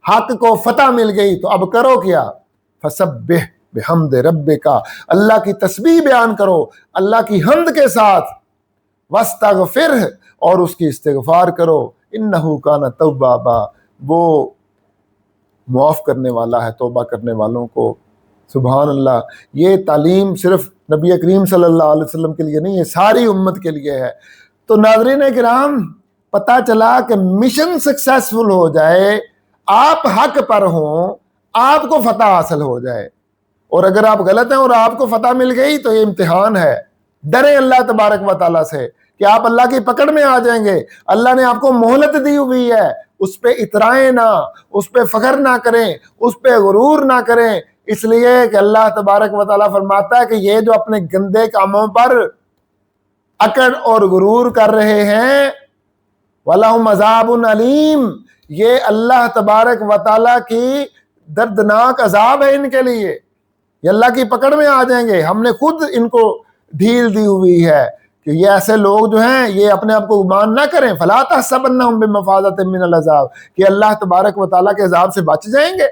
[SPEAKER 1] حق کو فتح مل گئی۔ تو اب کرو کیا؟ فسبح بحمد ربک، اللہ کی تسبیح بیان کرو اللہ کی حمد کے ساتھ، واستغفرہ، اور اس کی استغفار کرو، انہ کان توابا، وہ معاف کرنے والا ہے توبہ کرنے والوں کو۔ سبحان اللہ۔ یہ تعلیم صرف نبی کریم صلی اللہ علیہ وسلم کے لیے نہیں، یہ ساری امت کے لیے ہے۔ تو ناظرین کرام، پتہ چلا کہ مشن سکسیسفل ہو جائے، آپ حق پر ہوں، آپ کو فتح حاصل ہو جائے، اور اگر آپ غلط ہیں اور آپ کو فتح مل گئی تو یہ امتحان ہے۔ ڈریں اللہ تبارک و تعالیٰ سے کہ آپ اللہ کی پکڑ میں آ جائیں گے۔ اللہ نے آپ کو مہلت دی ہوئی ہے، اس پہ اترائیں نہ، اس پہ فخر نہ کریں، اس پہ غرور نہ کریں، اس لیے کہ اللہ تبارک و تعالیٰ فرماتا ہے کہ یہ جو اپنے گندے کاموں پر اکڑ اور غرور کر رہے ہیں وَلَهُمْ عَذَابٌ عَلِيمٌ، یہ اللہ تبارک و تعالیٰ کی دردناک عذاب ہے ان کے لیے، یہ اللہ کی پکڑ میں آ جائیں گے۔ ہم نے خود ان کو ڈھیل دی ہوئی ہے کہ یہ ایسے لوگ جو ہیں یہ اپنے آپ کو گمان نہ کریں، فَلَا تَحْسَبَنَّهُمْ بِمَفَازَةٍ مِّنَ الْعَذَابِ، کہ اللہ تبارک و تعالیٰ کے عذاب سے بچ جائیں گے،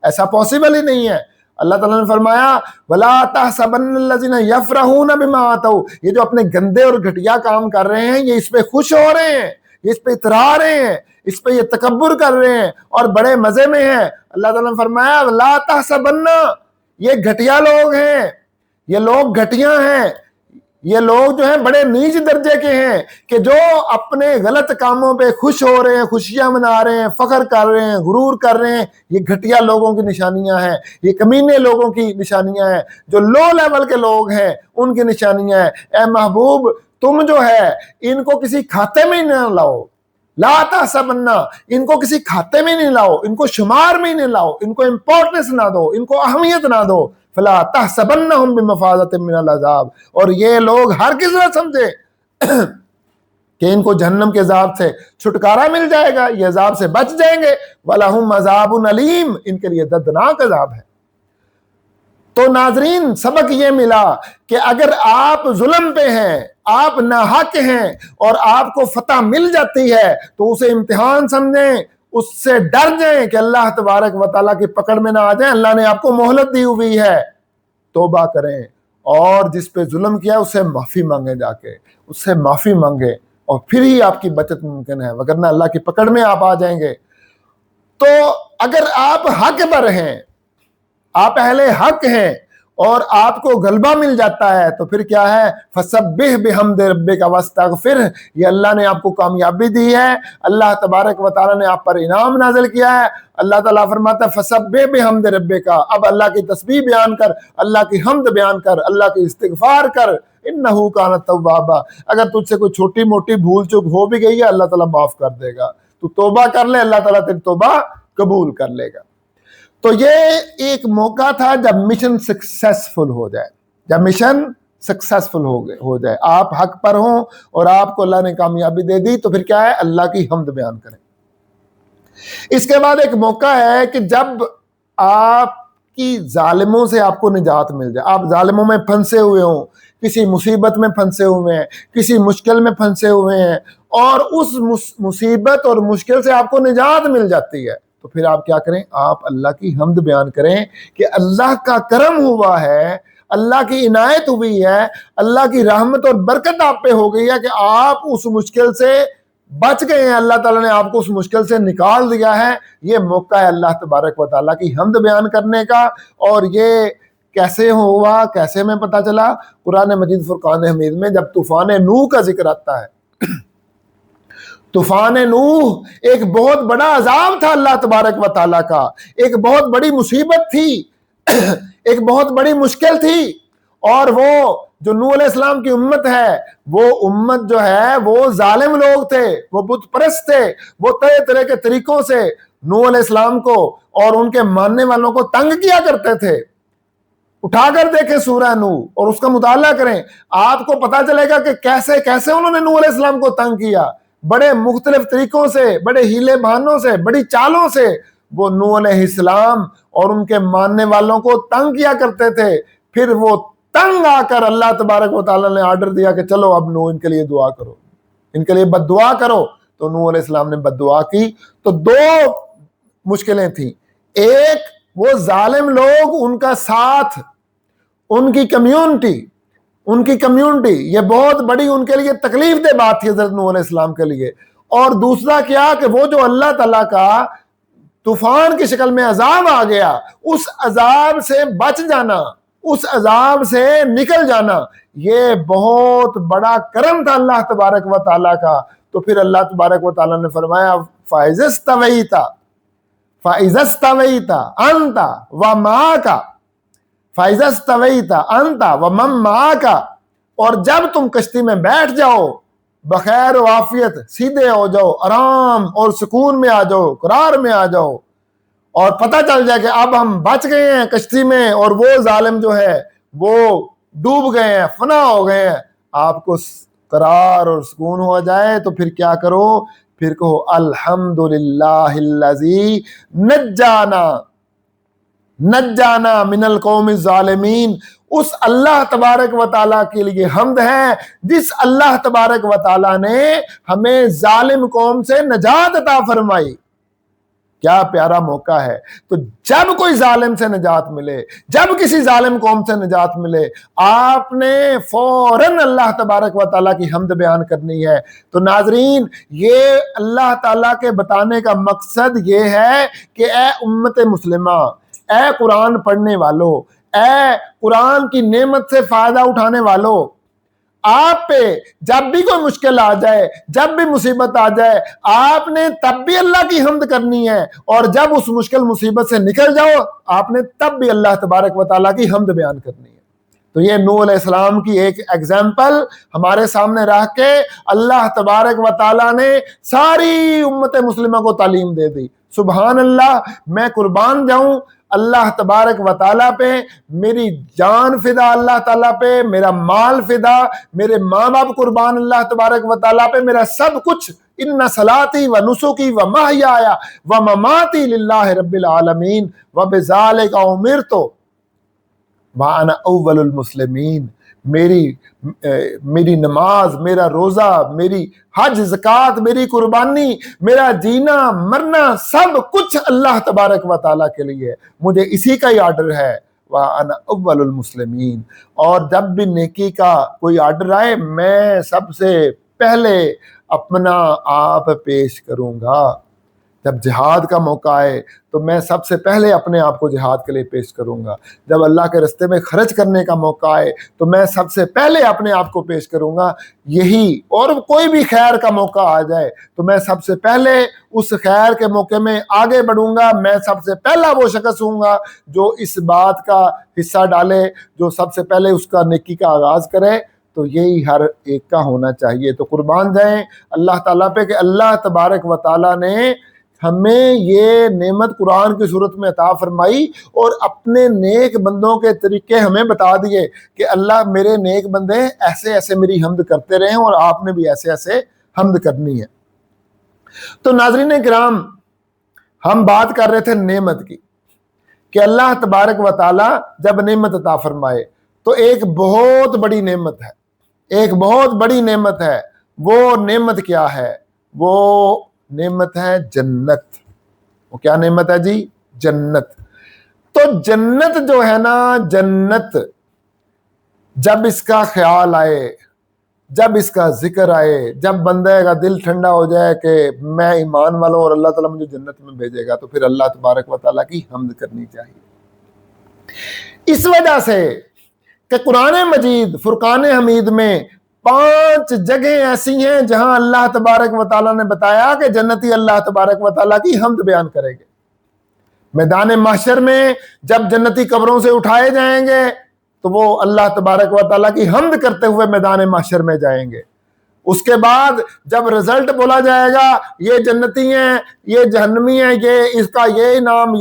[SPEAKER 1] ایسا پاسبل ہی نہیں ہے۔ اللہ تعالیٰ نے فرمایا وَلَا تَحْسَبَنَّ الَّذِينَ يَفْرَحُونَ بِمَا آتَوْا، یہ جو اپنے گندے اور گھٹیا کام کر رہے ہیں یہ اس پہ خوش ہو رہے ہیں، یہ اس پہ اترا رہے ہیں، اس پہ یہ تکبر کر رہے ہیں اور بڑے مزے میں ہیں۔ اللہ تعالیٰ نے فرمایا وَلَا تَحْسَبَنَّ، یہ گھٹیا لوگ ہیں، یہ لوگ گھٹیا ہیں، یہ لوگ جو ہیں بڑے نیچ درجے کے ہیں کہ جو اپنے غلط کاموں پہ خوش ہو رہے ہیں، خوشیاں منا رہے ہیں، فخر کر رہے ہیں، غرور کر رہے ہیں۔ یہ گھٹیا لوگوں کی نشانیاں ہیں، یہ کمینے لوگوں کی نشانیاں ہیں، جو لو لیول کے لوگ ہیں ان کی نشانیاں ہیں۔ اے محبوب تم جو ہے ان کو کسی کھاتے میں نہ لاؤ، لا تحسبن، ان کو کسی کھاتے میں نہیں لاؤ، ان کو شمار میں نہیں لاؤ، ان کو امپورٹنس نہ دو، ان کو اہمیت نہ دو۔ فلا تحسبنہم بمفازۃ من العذاب، اور یہ لوگ ہرگز نہ سمجھے کہ ان کو جہنم کے عذاب سے چھٹکارا مل جائے گا، یہ عذاب سے بچ جائیں گے۔ وَلَهُمْ عَذَابٌ عَلِيمٌ، ان کے لیے دردناک عذاب ہے۔ تو ناظرین سبق یہ ملا کہ اگر آپ ظلم پہ ہیں، آپ ناحق ہیں اور آپ کو فتح مل جاتی ہے تو اسے امتحان سمجھیں، اس سے ڈر جائیں کہ اللہ تبارک و تعالیٰ کی پکڑ میں نہ آ جائیں۔ اللہ نے آپ کو مہلت دی ہوئی ہے، توبہ کریں، اور جس پہ ظلم کیا اس سے معافی مانگیں، جا کے اس سے معافی مانگیں، اور پھر ہی آپ کی بچت ممکن ہے، وگرنہ اللہ کی پکڑ میں آپ آ جائیں گے۔ تو اگر آپ حق پر ہیں، آپ اہل حق ہیں اور آپ کو غلبہ مل جاتا ہے تو پھر کیا ہے؟ فسبح بحمد ربک واستغفر، یہ اللہ نے آپ کو کامیابی دی ہے، اللہ تبارک و تعالیٰ نے آپ پر انعام نازل کیا ہے۔ اللہ تعالیٰ فرماتا ہے فسبح بحمد ربک، اب اللہ کی تسبیح بیان کر، اللہ کی حمد بیان کر، اللہ کی استغفار کر، انہ کان توابا۔ اگر تجھ سے کوئی چھوٹی موٹی بھول چوک ہو بھی گئی ہے اللہ تعالیٰ معاف کر دے گا، تو توبہ کر لے، اللہ تعالیٰ تیری توبہ قبول کر لے گا۔ تو یہ ایک موقع تھا جب مشن سکسیسفل ہو جائے، جب مشن سکسیسفل ہو جائے، آپ حق پر ہوں اور آپ کو اللہ نے کامیابی دے دی، تو پھر کیا ہے؟ اللہ کی حمد بیان کریں۔ اس کے بعد ایک موقع ہے کہ جب آپ کی ظالموں سے آپ کو نجات مل جائے، آپ ظالموں میں پھنسے ہوئے ہوں، کسی مصیبت میں پھنسے ہوئے ہیں، کسی مشکل میں پھنسے ہوئے ہیں، اور اس مصیبت اور مشکل سے آپ کو نجات مل جاتی ہے، تو پھر آپ کیا کریں؟ آپ اللہ کی حمد بیان کریں کہ اللہ کا کرم ہوا ہے، اللہ کی عنایت ہوئی ہے، اللہ کی رحمت اور برکت آپ پہ ہو گئی ہے کہ آپ اس مشکل سے بچ گئے ہیں، اللہ تعالیٰ نے آپ کو اس مشکل سے نکال دیا ہے۔ یہ موقع ہے اللہ تبارک و تعالیٰ کی حمد بیان کرنے کا۔ اور یہ کیسے ہوا، کیسے میں پتہ چلا؟ قرآن مجید فرقان حمید میں جب طوفان نوح کا ذکر آتا ہے طوفان نوح ایک بہت بڑا عذاب تھا اللہ تبارک و تعالیٰ کا، ایک بہت بڑی مصیبت تھی، ایک بہت بڑی مشکل تھی، اور وہ جو نوح علیہ السلام کی امت ہے، وہ امت جو ہے وہ ظالم لوگ تھے، وہ بت پرست تھے، وہ طرح طرح کے طریقوں سے نوح علیہ السلام کو اور ان کے ماننے والوں کو تنگ کیا کرتے تھے۔ اٹھا کر دیکھیں سورہ نوح اور اس کا مطالعہ کریں، آپ کو پتا چلے گا کہ کیسے کیسے انہوں نے نوح علیہ السلام کو تنگ کیا، بڑے مختلف طریقوں سے، بڑے ہیلے بہانوں سے، بڑی چالوں سے وہ نوح علیہ السلام اور ان کے ماننے والوں کو تنگ کیا کرتے تھے۔ پھر وہ تنگ آ کر اللہ تبارک و تعالیٰ نے آرڈر دیا کہ چلو اب نوح ان کے لیے دعا کرو، ان کے لیے بد دعا کرو۔ تو نوح علیہ السلام نے بد دعا کی۔ تو دو مشکلیں تھیں، ایک وہ ظالم لوگ، ان کا ساتھ، ان کی کمیونٹی یہ بہت بڑی ان کے لیے تکلیف دہ بات تھی حضرت نوح علیہ السلام کے لیے، اور دوسرا کیا کہ وہ جو اللہ تعالیٰ کا طوفان کی شکل میں عذاب آ گیا، اس عذاب سے بچ جانا، اس عذاب سے نکل جانا، یہ بہت بڑا کرم تھا اللہ تبارک و تعالیٰ کا۔ تو پھر اللہ تبارک و تعالیٰ نے فرمایا فَإِذَا اسْتَوَيْتَ أَنْتَ وَمَن مَّعَكَ، اور جب تم کشتی میں بیٹھ جاؤ بخیر و عافیت، سیدھے ہو جاؤ، آرام اور سکون میں آ جاؤ، قرار میں آ جاؤ، اور پتہ چل جائے کہ اب ہم بچ گئے ہیں کشتی میں اور وہ ظالم جو ہے وہ ڈوب گئے ہیں، فنا ہو گئے ہیں، آپ کو قرار اور سکون ہو جائے، تو پھر کیا کرو؟ پھر کہو الحمدللہ الذی نجانا من القوم الظالمین۔ اس اللہ تبارک و تعالیٰ کے لیے حمد ہے جس اللہ تبارک و تعالیٰ نے ہمیں ظالم قوم سے نجات عطا فرمائی۔ کیا پیارا موقع ہے۔ تو جب کوئی ظالم سے نجات ملے، جب کسی ظالم قوم سے نجات ملے، آپ نے فوراً اللہ تبارک و تعالیٰ کی حمد بیان کرنی ہے۔ تو ناظرین، یہ اللہ تعالیٰ کے بتانے کا مقصد یہ ہے کہ اے امت مسلمہ، اے قرآن پڑھنے والو، اے قرآن کی نعمت سے فائدہ اٹھانے والو، آپ پہ جب بھی کوئی مشکل آ جائے، جب بھی مصیبت آ جائے، آپ نے تب بھی اللہ کی حمد کرنی ہے، اور جب اس مشکل مصیبت سے نکل جاؤ، آپ نے تب بھی اللہ تبارک و تعالیٰ کی حمد بیان کرنی ہے۔ تو یہ نوح علیہ السلام کی ایک ایگزامپل ہمارے سامنے رکھ کے اللہ تبارک و تعالیٰ نے ساری امت مسلمہ کو تعلیم دے دی۔ سبحان اللہ، میں قربان جاؤں اللہ تبارک و تعالیٰ پہ، میری جان فدا اللہ تعالیٰ پہ، میرا مال فدا، میرے ماں باپ قربان اللہ تبارک و تعالیٰ پہ، میرا سب کچھ، ان صلاتی و نسکی و محیایا و مماتی للہ رب العالمین وبذالک امرت وانا اول المسلمین۔ میری نماز، میرا روزہ، میری حج، زکوٰۃ، میری قربانی، میرا جینا مرنا، سب کچھ اللہ تبارک و تعالیٰ کے لیے، مجھے اسی کا ہی آرڈر ہے، وَأَنَا أَوَّلُ الْمُسْلِمِينَ۔ اور جب بھی نیکی کا کوئی آرڈر آئے، میں سب سے پہلے اپنا آپ پیش کروں گا۔ جب جہاد کا موقع آئے تو میں سب سے پہلے اپنے آپ کو جہاد کے لیے پیش کروں گا۔ جب اللہ کے راستے میں خرچ کرنے کا موقع آئے تو میں سب سے پہلے اپنے آپ کو پیش کروں گا۔ یہی، اور کوئی بھی خیر کا موقع آ جائے تو میں سب سے پہلے اس خیر کے موقع میں آگے بڑھوں گا۔ میں سب سے پہلا وہ شخص ہوں گا جو اس بات کا حصہ ڈالے، جو سب سے پہلے اس کا نیکی کا آغاز کرے۔ تو یہی ہر ایک کا ہونا چاہیے۔ تو قربان جائیں اللہ تعالیٰ پہ کہ اللہ تبارک و تعالیٰ نے ہمیں یہ نعمت قرآن کی صورت میں عطا فرمائی، اور اپنے نیک بندوں کے طریقے ہمیں بتا دیے کہ اللہ میرے نیک بندے ایسے ایسے میری حمد کرتے رہے، اور آپ نے بھی ایسے ایسے حمد کرنی ہے۔ تو ناظرین کرام، ہم بات کر رہے تھے نعمت کی کہ اللہ تبارک و تعالیٰ جب نعمت عطا فرمائے تو ایک بہت بڑی نعمت ہے، ایک بہت بڑی نعمت ہے۔ وہ نعمت کیا ہے؟ وہ نعمت ہے جنت۔ وہ کیا نعمت ہے جی؟ جنت۔ تو جنت جو ہے نا، جنت جب اس کا خیال آئے، جب اس کا ذکر آئے، جب بندے کا دل ٹھنڈا ہو جائے کہ میں ایمان والا ہوں اور اللہ تعالیٰ مجھے جنت میں بھیجے گا، تو پھر اللہ تبارک و تعالیٰ کی حمد کرنی چاہیے۔ اس وجہ سے کہ قرآن مجید فرقان حمید میں 5 جگہیں ایسی ہیں جہاں اللہ تبارک و تعالیٰ نے بتایا کہ جنتی اللہ تبارک و تعالیٰ کی حمد بیان کریں گے۔ میدان محشر میں جب جنتی قبروں سے اٹھائے جائیں گے تو وہ اللہ تبارک و تعالیٰ کی حمد کرتے ہوئے میدان محشر میں جائیں گے۔ اس کے بعد جب رزلٹ بولا جائے گا، یہ جنتی ہیں، یہ جہنمی ہیں، یہ اس کا یہ انعام،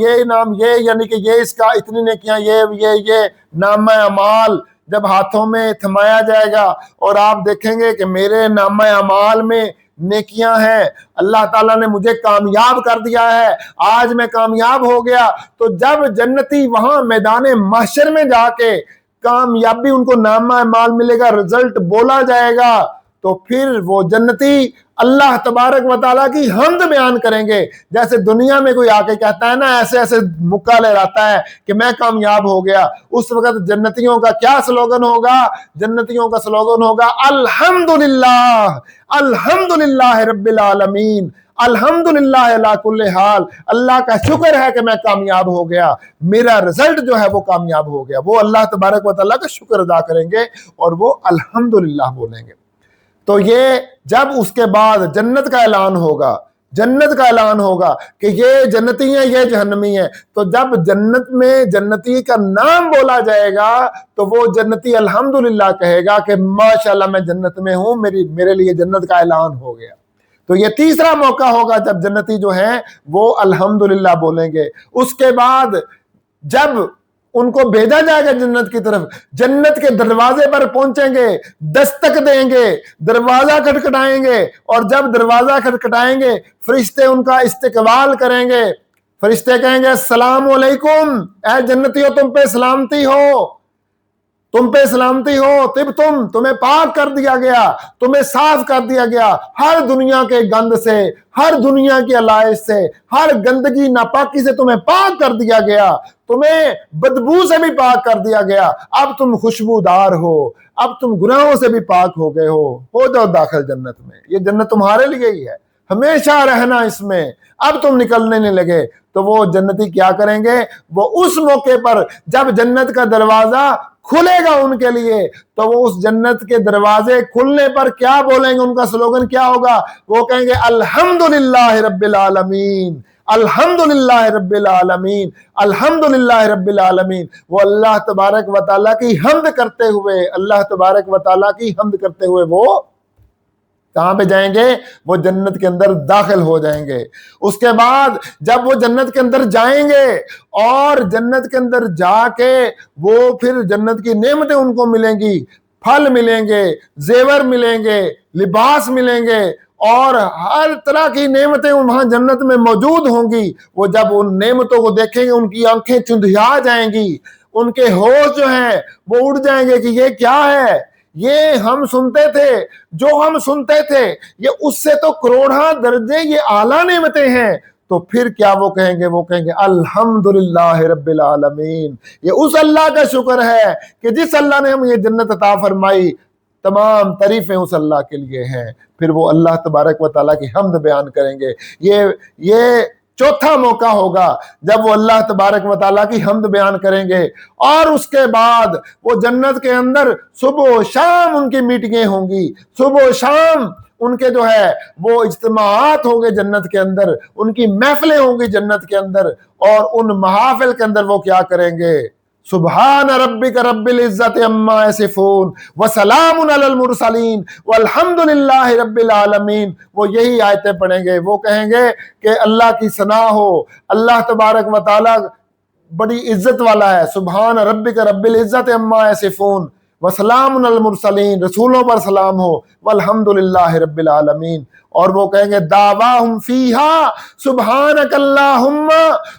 [SPEAKER 1] یہ یعنی کہ یہ اس کا اتنی نیکیاں، یہ نامہ اعمال جب ہاتھوں میں تھمایا جائے گا اور آپ دیکھیں گے کہ میرے نامہ اعمال میں نیکیاں ہیں، اللہ تعالیٰ نے مجھے کامیاب کر دیا ہے، آج میں کامیاب ہو گیا، تو جب جنتی وہاں میدان محشر میں جا کے کامیابی ان کو نامہ اعمال ملے گا، رزلٹ بولا جائے گا، تو پھر وہ جنتی اللہ تبارک و تعالیٰ کی حمد بیان کریں گے۔ جیسے دنیا میں کوئی آ کے کہتا ہے نا، ایسے مکہ لہراتا ہے کہ میں کامیاب ہو گیا، اس وقت جنتیوں کا کیا سلوگن ہوگا؟ جنتیوں کا سلوگن ہوگا الحمدللہ، الحمدللہ رب العالمین، الحمدللہ علی کل حال، اللہ کا شکر ہے کہ میں کامیاب ہو گیا، میرا رزلٹ جو ہے وہ کامیاب ہو گیا۔ وہ اللہ تبارک و تعالیٰ کا شکر ادا کریں گے اور وہ الحمدللہ بولیں گے۔ تو یہ جب اس کے بعد جنت کا اعلان ہوگا کہ یہ جنتی ہیں، یہ جہنمی ہیں، تو جب جنت میں جنتی کا نام بولا جائے گا تو وہ جنتی الحمدللہ کہے گا کہ ماشاءاللہ میں جنت میں ہوں، میرے لیے جنت کا اعلان ہو گیا۔ تو یہ تیسرا موقع ہوگا جب جنتی جو ہیں وہ الحمدللہ بولیں گے۔ اس کے بعد جب ان کو بھیجا جائے گا جنت کی طرف، جنت کے دروازے پر پہنچیں گے، دستک دیں گے، دروازہ کھٹکھٹائیں گے، اور جب دروازہ کھٹکھٹائیں گے فرشتے ان کا استقبال کریں گے۔ فرشتے کہیں گے السلام علیکم، اے جنتیوں تم پہ سلامتی ہو، تم پہ سلامتی ہو، تمہیں پاک کر دیا گیا، تمہیں صاف کر دیا گیا، ہر دنیا کے گند سے، ہر دنیا کی علائش سے، ہر گندگی ناپاکی سے تمہیں پاک کر دیا گیا، تمہیں بدبو سے بھی پاک کر دیا گیا، اب تم خوشبودار ہو، اب تم گناہوں سے بھی پاک ہو گئے ہو جاؤ داخل جنت میں، یہ جنت تمہارے لیے ہی ہے، ہمیشہ رہنا اس میں، اب تم نکلنے نہیں لگے۔ تو وہ جنتی کیا کریں گے؟ وہ اس موقع پر جب جنت کا دروازہ کھلے گا ان کے لیے، تو وہ اس جنت کے دروازے کھلنے پر کیا بولیں گے؟ ان کا سلوگن کیا ہوگا؟ وہ کہیں گے الحمدللہ رب العالمین، الحمدللہ رب العالمین، الحمدللہ رب العالمین۔ وہ اللہ تبارک و تعالیٰ کی حمد کرتے ہوئے، اللہ تبارک و تعالیٰ کی حمد کرتے ہوئے وہ کہاں پہ جائیں گے؟ وہ جنت کے اندر داخل ہو جائیں گے۔ اس کے بعد جب وہ جنت کے اندر جائیں گے اور جنت کے اندر جا کے وہ پھر جنت کی نعمتیں ان کو ملیں گی، پھل ملیں گے، زیور ملیں گے، لباس ملیں گے، اور ہر طرح کی نعمتیں وہاں جنت میں موجود ہوں گی۔ وہ جب ان نعمتوں کو دیکھیں گے ان کی آنکھیں چندھیا جائیں گی، ان کے ہوش جو ہیں وہ اڑ جائیں گے کہ یہ کیا ہے، یہ ہم سنتے تھے، جو ہم سنتے تھے یہ اس سے تو کروڑاں درجے یہ اعلیٰ نعمتیں ہیں۔ تو پھر کیا وہ کہیں گے؟ وہ کہیں گے الحمدللہ رب العالمین، یہ اس اللہ کا شکر ہے کہ جس اللہ نے ہمیں یہ جنت عطا فرمائی، تمام تعریفیں اس اللہ کے لیے ہیں۔ پھر وہ اللہ تبارک و تعالیٰ کی حمد بیان کریں گے۔ یہ چوتھا موقع ہوگا جب وہ اللہ تبارک و تعالیٰ کی حمد بیان کریں گے، اور اس کے بعد وہ جنت کے اندر صبح و شام ان کی میٹنگیں ہوں گی، صبح و شام ان کے جو ہے وہ اجتماعات ہوں گے جنت کے اندر، ان کی محفلیں ہوں گی جنت کے اندر، اور ان محافل کے اندر وہ کیا کریں گے؟ سبحان ربک رب العزت عما یصفون وسلام علی المرسلین والحمد للہ رب العالمین۔ وہ یہی آیتیں پڑھیں گے، وہ کہیں گے کہ اللہ کی ثنا ہو، اللہ تبارک و تعالیٰ بڑی عزت والا ہے، سبحان ربک رب العزت عما یصفون وسلام علی المرسلین، رسولوں پر سلام ہو، والحمد للہ رب العالمین۔ اور وہ کہیں گے دعواہم فیہا سبحانک اللہم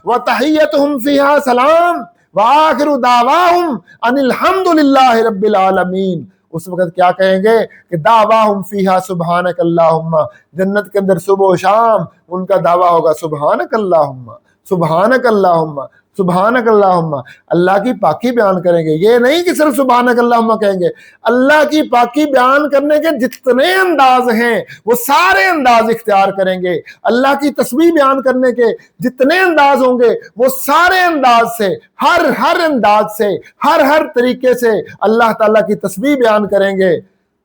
[SPEAKER 1] وتحیتہم فیہا سلام وآخر دعواہم ان الحمد للہ رب العالمین۔ اس وقت کیا کہیں گے کہ دعواہم فیہا سبحانک اللہم، جنت کے اندر صبح و شام ان کا دعویٰ ہوگا سبحانک اللہم، سبحانک اللہم، سبحانک اللہم، اللہ کی پاکی بیان کریں گے۔ یہ نہیں کہ صرف سبحانک اللہم کہیں گے، اللہ کی پاکی بیان کرنے کے جتنے انداز ہیں وہ سارے انداز اختیار کریں گے، اللہ کی تسبیح بیان کرنے کے جتنے انداز ہوں گے وہ سارے انداز سے، ہر انداز سے، ہر طریقے سے اللہ تعالیٰ کی تسبیح بیان کریں گے۔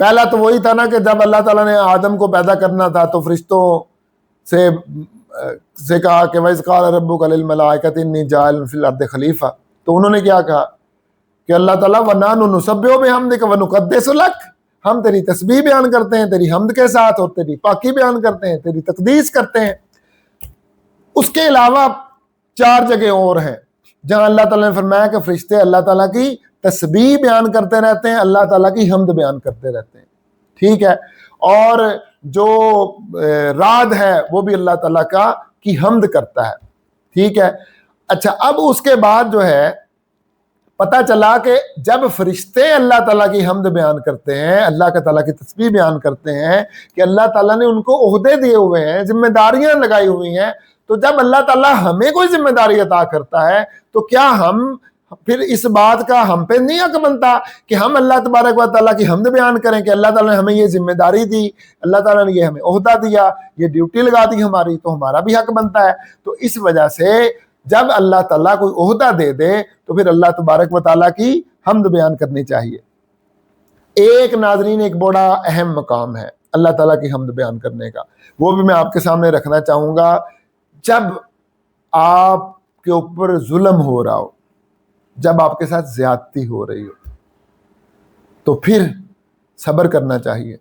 [SPEAKER 1] پہلا تو وہی تھا نا کہ جب اللہ تعالیٰ نے آدم کو پیدا کرنا تھا تو فرشتوں سے کہا کہ وَإِذْ قَالَ رَبُّكَ لِلْمَلَائِكَةِ إِنِّي جَاعِلٌ فِي الْأَرْضِ خلیفہ، تو انہوں نے کیا کہا کہ اللہ تعالیٰ وَنَحْنُ نُسَبِّحُ بِحَمْدِكَ وَنُقَدِّسُ لَكَ، ہم تیری تسبیح بیان کرتے ہیں تیری حمد کے ساتھ، اور تیری پاکی بیان کرتے ہیں، تیری تقدیس کرتے ہیں۔ اس کے علاوہ 4 جگہ اور ہیں جہاں اللہ تعالیٰ نے فرمایا کہ فرشتے اللہ تعالیٰ کی تسبیح بیان کرتے رہتے ہیں، اللہ تعالیٰ کی حمد بیان کرتے رہتے ہیں، ٹھیک ہے۔ اور جو رعد ہے وہ بھی اللہ تعالیٰ کی حمد کرتا ہے، ٹھیک ہے۔ اچھا، اب اس کے بعد جو ہے پتہ چلا کہ جب فرشتے اللہ تعالیٰ کی حمد بیان کرتے ہیں، اللہ کا تعالیٰ کی تسبیح بیان کرتے ہیں کہ اللہ تعالیٰ نے ان کو عہدے دیے ہوئے ہیں، ذمہ داریاں لگائی ہوئی ہیں، تو جب اللہ تعالیٰ ہمیں کوئی ذمہ داری عطا کرتا ہے تو کیا ہم پھر اس بات کا ہم پہ نہیں حق بنتا کہ ہم اللہ تبارک و تعالیٰ کی حمد بیان کریں کہ اللہ تعالیٰ نے ہمیں یہ ذمہ داری دی، اللہ تعالیٰ نے یہ ہمیں عہدہ دیا، یہ ڈیوٹی لگا دی ہماری، تو ہمارا بھی حق بنتا ہے۔ تو اس وجہ سے جب اللہ تعالیٰ کوئی عہدہ دے دے تو پھر اللہ تبارک و تعالیٰ کی حمد بیان کرنی چاہیے۔ ایک ناظرین ایک بڑا اہم مقام ہے اللہ تعالیٰ کی حمد بیان کرنے کا، وہ بھی میں آپ کے سامنے رکھنا چاہوں گا۔ جب آپ کے اوپر ظلم ہو رہا ہو، جب آپ کے ساتھ زیادتی ہو رہی ہو، تو پھر صبر کرنا چاہیے،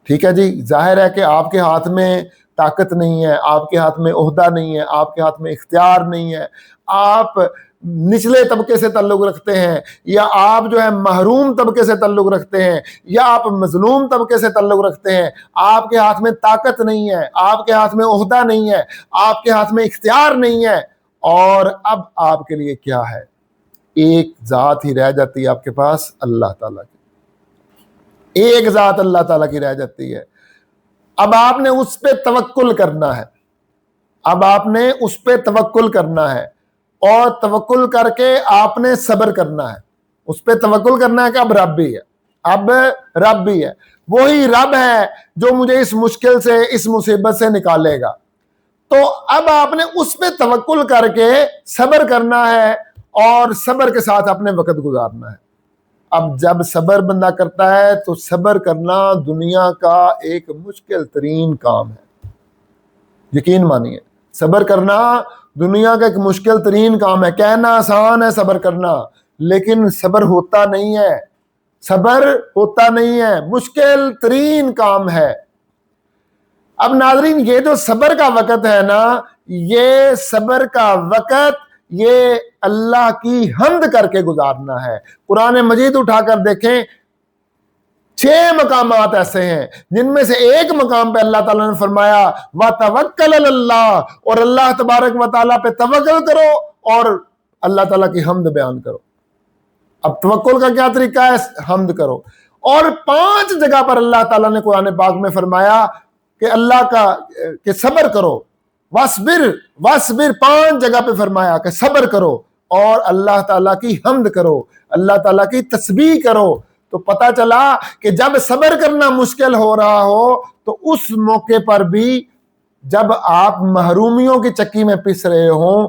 [SPEAKER 1] ٹھیک ہے جی۔ ظاہر ہے کہ آپ کے ہاتھ میں طاقت نہیں ہے، آپ کے ہاتھ میں عہدہ نہیں ہے، آپ کے ہاتھ میں اختیار نہیں ہے، آپ نچلے طبقے سے تعلق رکھتے ہیں، یا آپ جو ہے محروم طبقے سے تعلق رکھتے ہیں، یا آپ مظلوم طبقے سے تعلق رکھتے ہیں، آپ کے ہاتھ میں طاقت نہیں ہے، آپ کے ہاتھ میں عہدہ نہیں ہے، آپ کے ہاتھ میں اختیار نہیں ہے، اور اب آپ کے لیے کیا ہے؟ ایک ذات ہی رہ جاتی ہے آپ کے پاس، اللہ تعالیٰ کی ایک ذات اللہ تعالیٰ کی رہ جاتی ہے۔ اب آپ نے اس پہ توکل کرنا ہے، اب آپ نے اس پہ توکل کرنا ہے، اور توکل کر کے آپ نے صبر کرنا ہے، اس پہ توکل کرنا ہے کہ اب رب بھی ہے، اب رب بھی ہے، وہی رب ہے جو مجھے اس مشکل سے اس مصیبت سے نکالے گا۔ تو اب آپ نے اس پہ توکل کر کے صبر کرنا ہے، اور صبر کے ساتھ اپنے وقت گزارنا ہے۔ اب جب صبر بندہ کرتا ہے تو صبر کرنا دنیا کا ایک مشکل ترین کام ہے، یقین مانیے، صبر کرنا دنیا کا ایک مشکل ترین کام ہے۔ کہنا آسان ہے صبر کرنا، لیکن صبر ہوتا نہیں ہے، صبر ہوتا نہیں ہے، مشکل ترین کام ہے۔ اب ناظرین، یہ جو صبر کا وقت ہے نا، یہ صبر کا وقت یہ اللہ کی حمد کر کے گزارنا ہے۔ قرآن مجید اٹھا کر دیکھیں، 6 مقامات ایسے ہیں جن میں سے ایک مقام پہ اللہ تعالیٰ نے فرمایا وَتَوَكَّلْ عَلَى اللَّهِ، اور اللہ تبارک و تعالیٰ پہ توکل کرو اور اللہ تعالیٰ کی حمد بیان کرو۔ اب توکل کا کیا طریقہ ہے؟ حمد کرو۔ اور 5 جگہ پر اللہ تعالیٰ نے قرآن پاک میں فرمایا کہ اللہ کا کہ صبر کرو، وَاصْبِرْ 5 جگہ پہ فرمایا کہ صبر کرو اور اللہ تعالیٰ کی حمد کرو، اللہ تعالیٰ کی تسبیح کرو۔ تو پتہ چلا کہ جب صبر کرنا مشکل ہو رہا ہو تو اس موقع پر بھی جب آپ محرومیوں کی چکی میں پس رہے ہوں،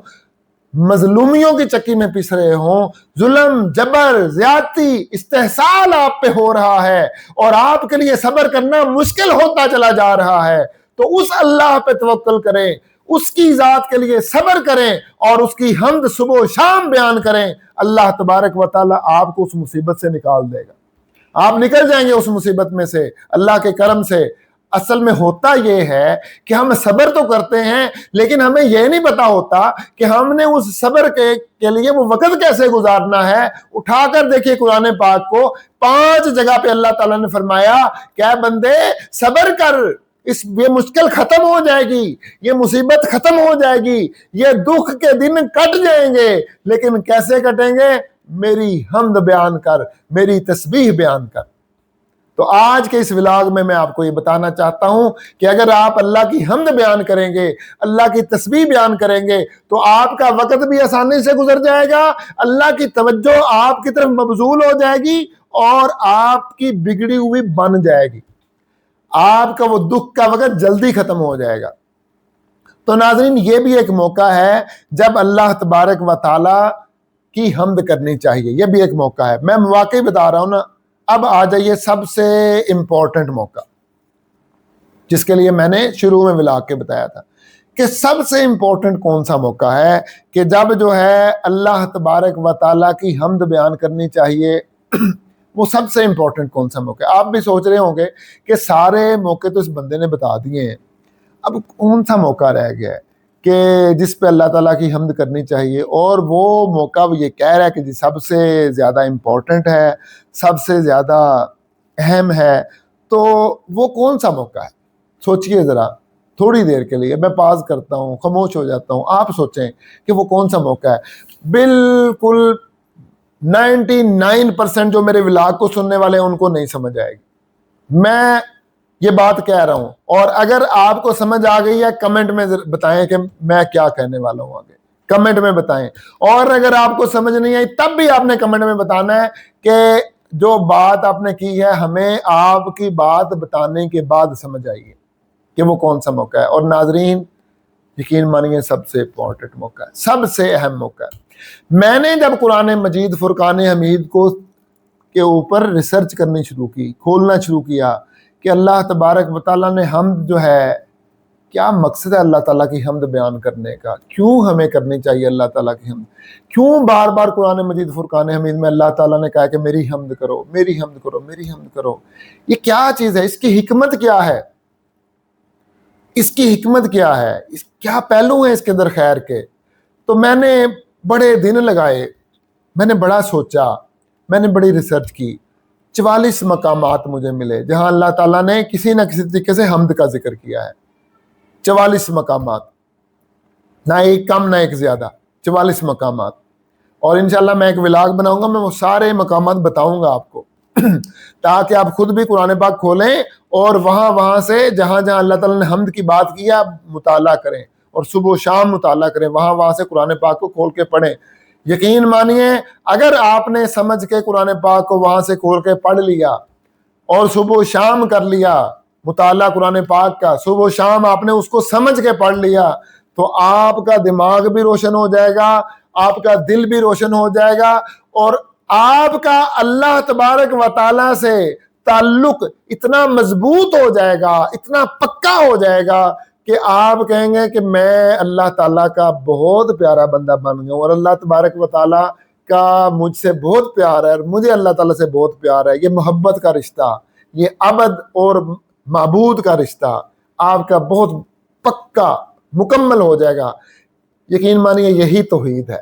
[SPEAKER 1] مظلومیوں کی چکی میں پس رہے ہوں، ظلم، جبر، زیادتی، استحصال آپ پہ ہو رہا ہے اور آپ کے لیے صبر کرنا مشکل ہوتا چلا جا رہا ہے، تو اس اللہ پہ توکل کریں، اس کی ذات کے لیے صبر کریں اور اس کی حمد صبح و شام بیان کریں۔ اللہ تبارک و تعالیٰ آپ کو اس مصیبت سے نکال دے گا، آپ نکل جائیں گے اس مصیبت میں سے اللہ کے کرم سے۔ اصل میں ہوتا یہ ہے کہ ہم صبر تو کرتے ہیں، لیکن ہمیں یہ نہیں پتا ہوتا کہ ہم نے اس صبر کے لیے وہ وقت کیسے گزارنا ہے۔ اٹھا کر دیکھیے قرآن پاک کو، 5 جگہ پہ اللہ تعالیٰ نے فرمایا کہ اے بندے صبر کر، یہ مشکل ختم ہو جائے گی، یہ مصیبت ختم ہو جائے گی، یہ دکھ کے دن کٹ جائیں گے، لیکن کیسے کٹیں گے؟ میری حمد بیان کر، میری تسبیح بیان کر۔ تو آج کے اس ولاگ میں آپ کو یہ بتانا چاہتا ہوں کہ اگر آپ اللہ کی حمد بیان کریں گے، اللہ کی تسبیح بیان کریں گے، تو آپ کا وقت بھی آسانی سے گزر جائے گا، اللہ کی توجہ آپ کی طرف مبذول ہو جائے گی اور آپ کی بگڑی ہوئی بن جائے گی، آپ کا وہ دکھ کا وقت جلدی ختم ہو جائے گا۔ تو ناظرین، یہ بھی ایک موقع ہے جب اللہ تبارک و تعالی کی حمد کرنی چاہیے، یہ بھی ایک موقع ہے۔ میں واقعی بتا رہا ہوں نا، اب آ جائیے سب سے امپورٹنٹ موقع، جس کے لیے میں نے شروع میں ولاگ کے بتایا تھا کہ سب سے امپورٹنٹ کون سا موقع ہے کہ جب جو ہے اللہ تبارک و تعالیٰ کی حمد بیان کرنی چاہیے. وہ سب سے امپورٹنٹ کون سا موقع ہے؟ آپ بھی سوچ رہے ہوں گے کہ سارے موقع تو اس بندے نے بتا دیے ہیں، اب کون سا موقع رہ گیا ہے کہ جس پہ اللہ تعالیٰ کی حمد کرنی چاہیے، اور وہ موقع وہ یہ کہہ رہا ہے کہ جی سب سے زیادہ امپورٹنٹ ہے، سب سے زیادہ اہم ہے. تو وہ کون سا موقع ہے؟ سوچئے ذرا تھوڑی دیر کے لیے، میں پاز کرتا ہوں، خاموش ہو جاتا ہوں، آپ سوچیں کہ وہ کون سا موقع ہے. بالکل 99% جو میرے ولاگ کو سننے والے ہیں ان کو نہیں سمجھ آئے گی، میں یہ بات کہہ رہا ہوں. اور اگر آپ کو سمجھ آ گئی ہے کمنٹ میں بتائیں کہ میں کیا کہنے والا ہوں، آگے کمنٹ میں بتائیں. اور اگر آپ کو سمجھ نہیں آئی تب بھی آپ نے کمنٹ میں بتانا ہے کہ جو بات آپ نے کی ہے ہمیں آپ کی بات بتانے کے بعد سمجھ آئی ہے کہ وہ کون سا موقع ہے. اور ناظرین یقین مانیے سب سے امپورٹنٹ موقع ہے، سب سے اہم موقع ہے. میں نے جب قرآن مجید فرقان حمید کو کے اوپر ریسرچ کرنی شروع کی، کھولنا شروع کیا کہ اللہ تبارک و تعالیٰ نے حمد جو ہے، کیا مقصد ہے اللہ تعالیٰ کی حمد بیان کرنے کا، کیوں ہمیں کرنی چاہیے اللہ تعالیٰ کی حمد، کیوں بار بار قرآن مجید فرقان حمید میں اللہ تعالیٰ نے کہا کہ میری حمد کرو، میری حمد کرو، میری حمد کرو. یہ کیا چیز ہے؟ اس کی حکمت کیا ہے؟ اس کی حکمت کیا ہے؟ کیا پہلو ہیں اس کے اندر خیر کے؟ تو میں نے بڑے دن لگائے، میں نے بڑا سوچا، میں نے بڑی ریسرچ کی. 44 مقامات مجھے ملے جہاں اللہ تعالیٰ نے کسی نہ کسی طریقے سے حمد کا ذکر کیا ہے. 44 مقامات، نہ ایک کم نہ ایک زیادہ، 44 مقامات. اور انشاءاللہ میں ایک ولاگ بناؤں گا، میں وہ سارے مقامات بتاؤں گا آپ کو تاکہ آپ خود بھی قرآن پاک کھولیں اور وہاں سے جہاں جہاں اللہ تعالیٰ نے حمد کی بات کی آپ مطالعہ کریں، اور صبح و شام مطالعہ کریں، وہاں سے قرآن پاک کو کھول کے پڑھیں. یقین مانیے اگر آپ نے سمجھ کے قرآن پاک کو وہاں سے کھول کے پڑھ لیا اور صبح و شام کر لیا مطالعہ قرآن پاک کا، صبح و شام آپ نے اس کو سمجھ کے پڑھ لیا، تو آپ کا دماغ بھی روشن ہو جائے گا، آپ کا دل بھی روشن ہو جائے گا، اور آپ کا اللہ تبارک و تعالیٰ سے تعلق اتنا مضبوط ہو جائے گا، اتنا پکا ہو جائے گا کہ آپ کہیں گے کہ میں اللہ تعالیٰ کا بہت پیارا بندہ بن گیا ہوں، اور اللہ تبارک و تعالیٰ کا مجھ سے بہت پیار ہے، اور مجھے اللہ تعالیٰ سے بہت پیار ہے. یہ محبت کا رشتہ، یہ عبد اور معبود کا رشتہ آپ کا بہت پکا مکمل ہو جائے گا. یقین مانیے یہی توحید ہے،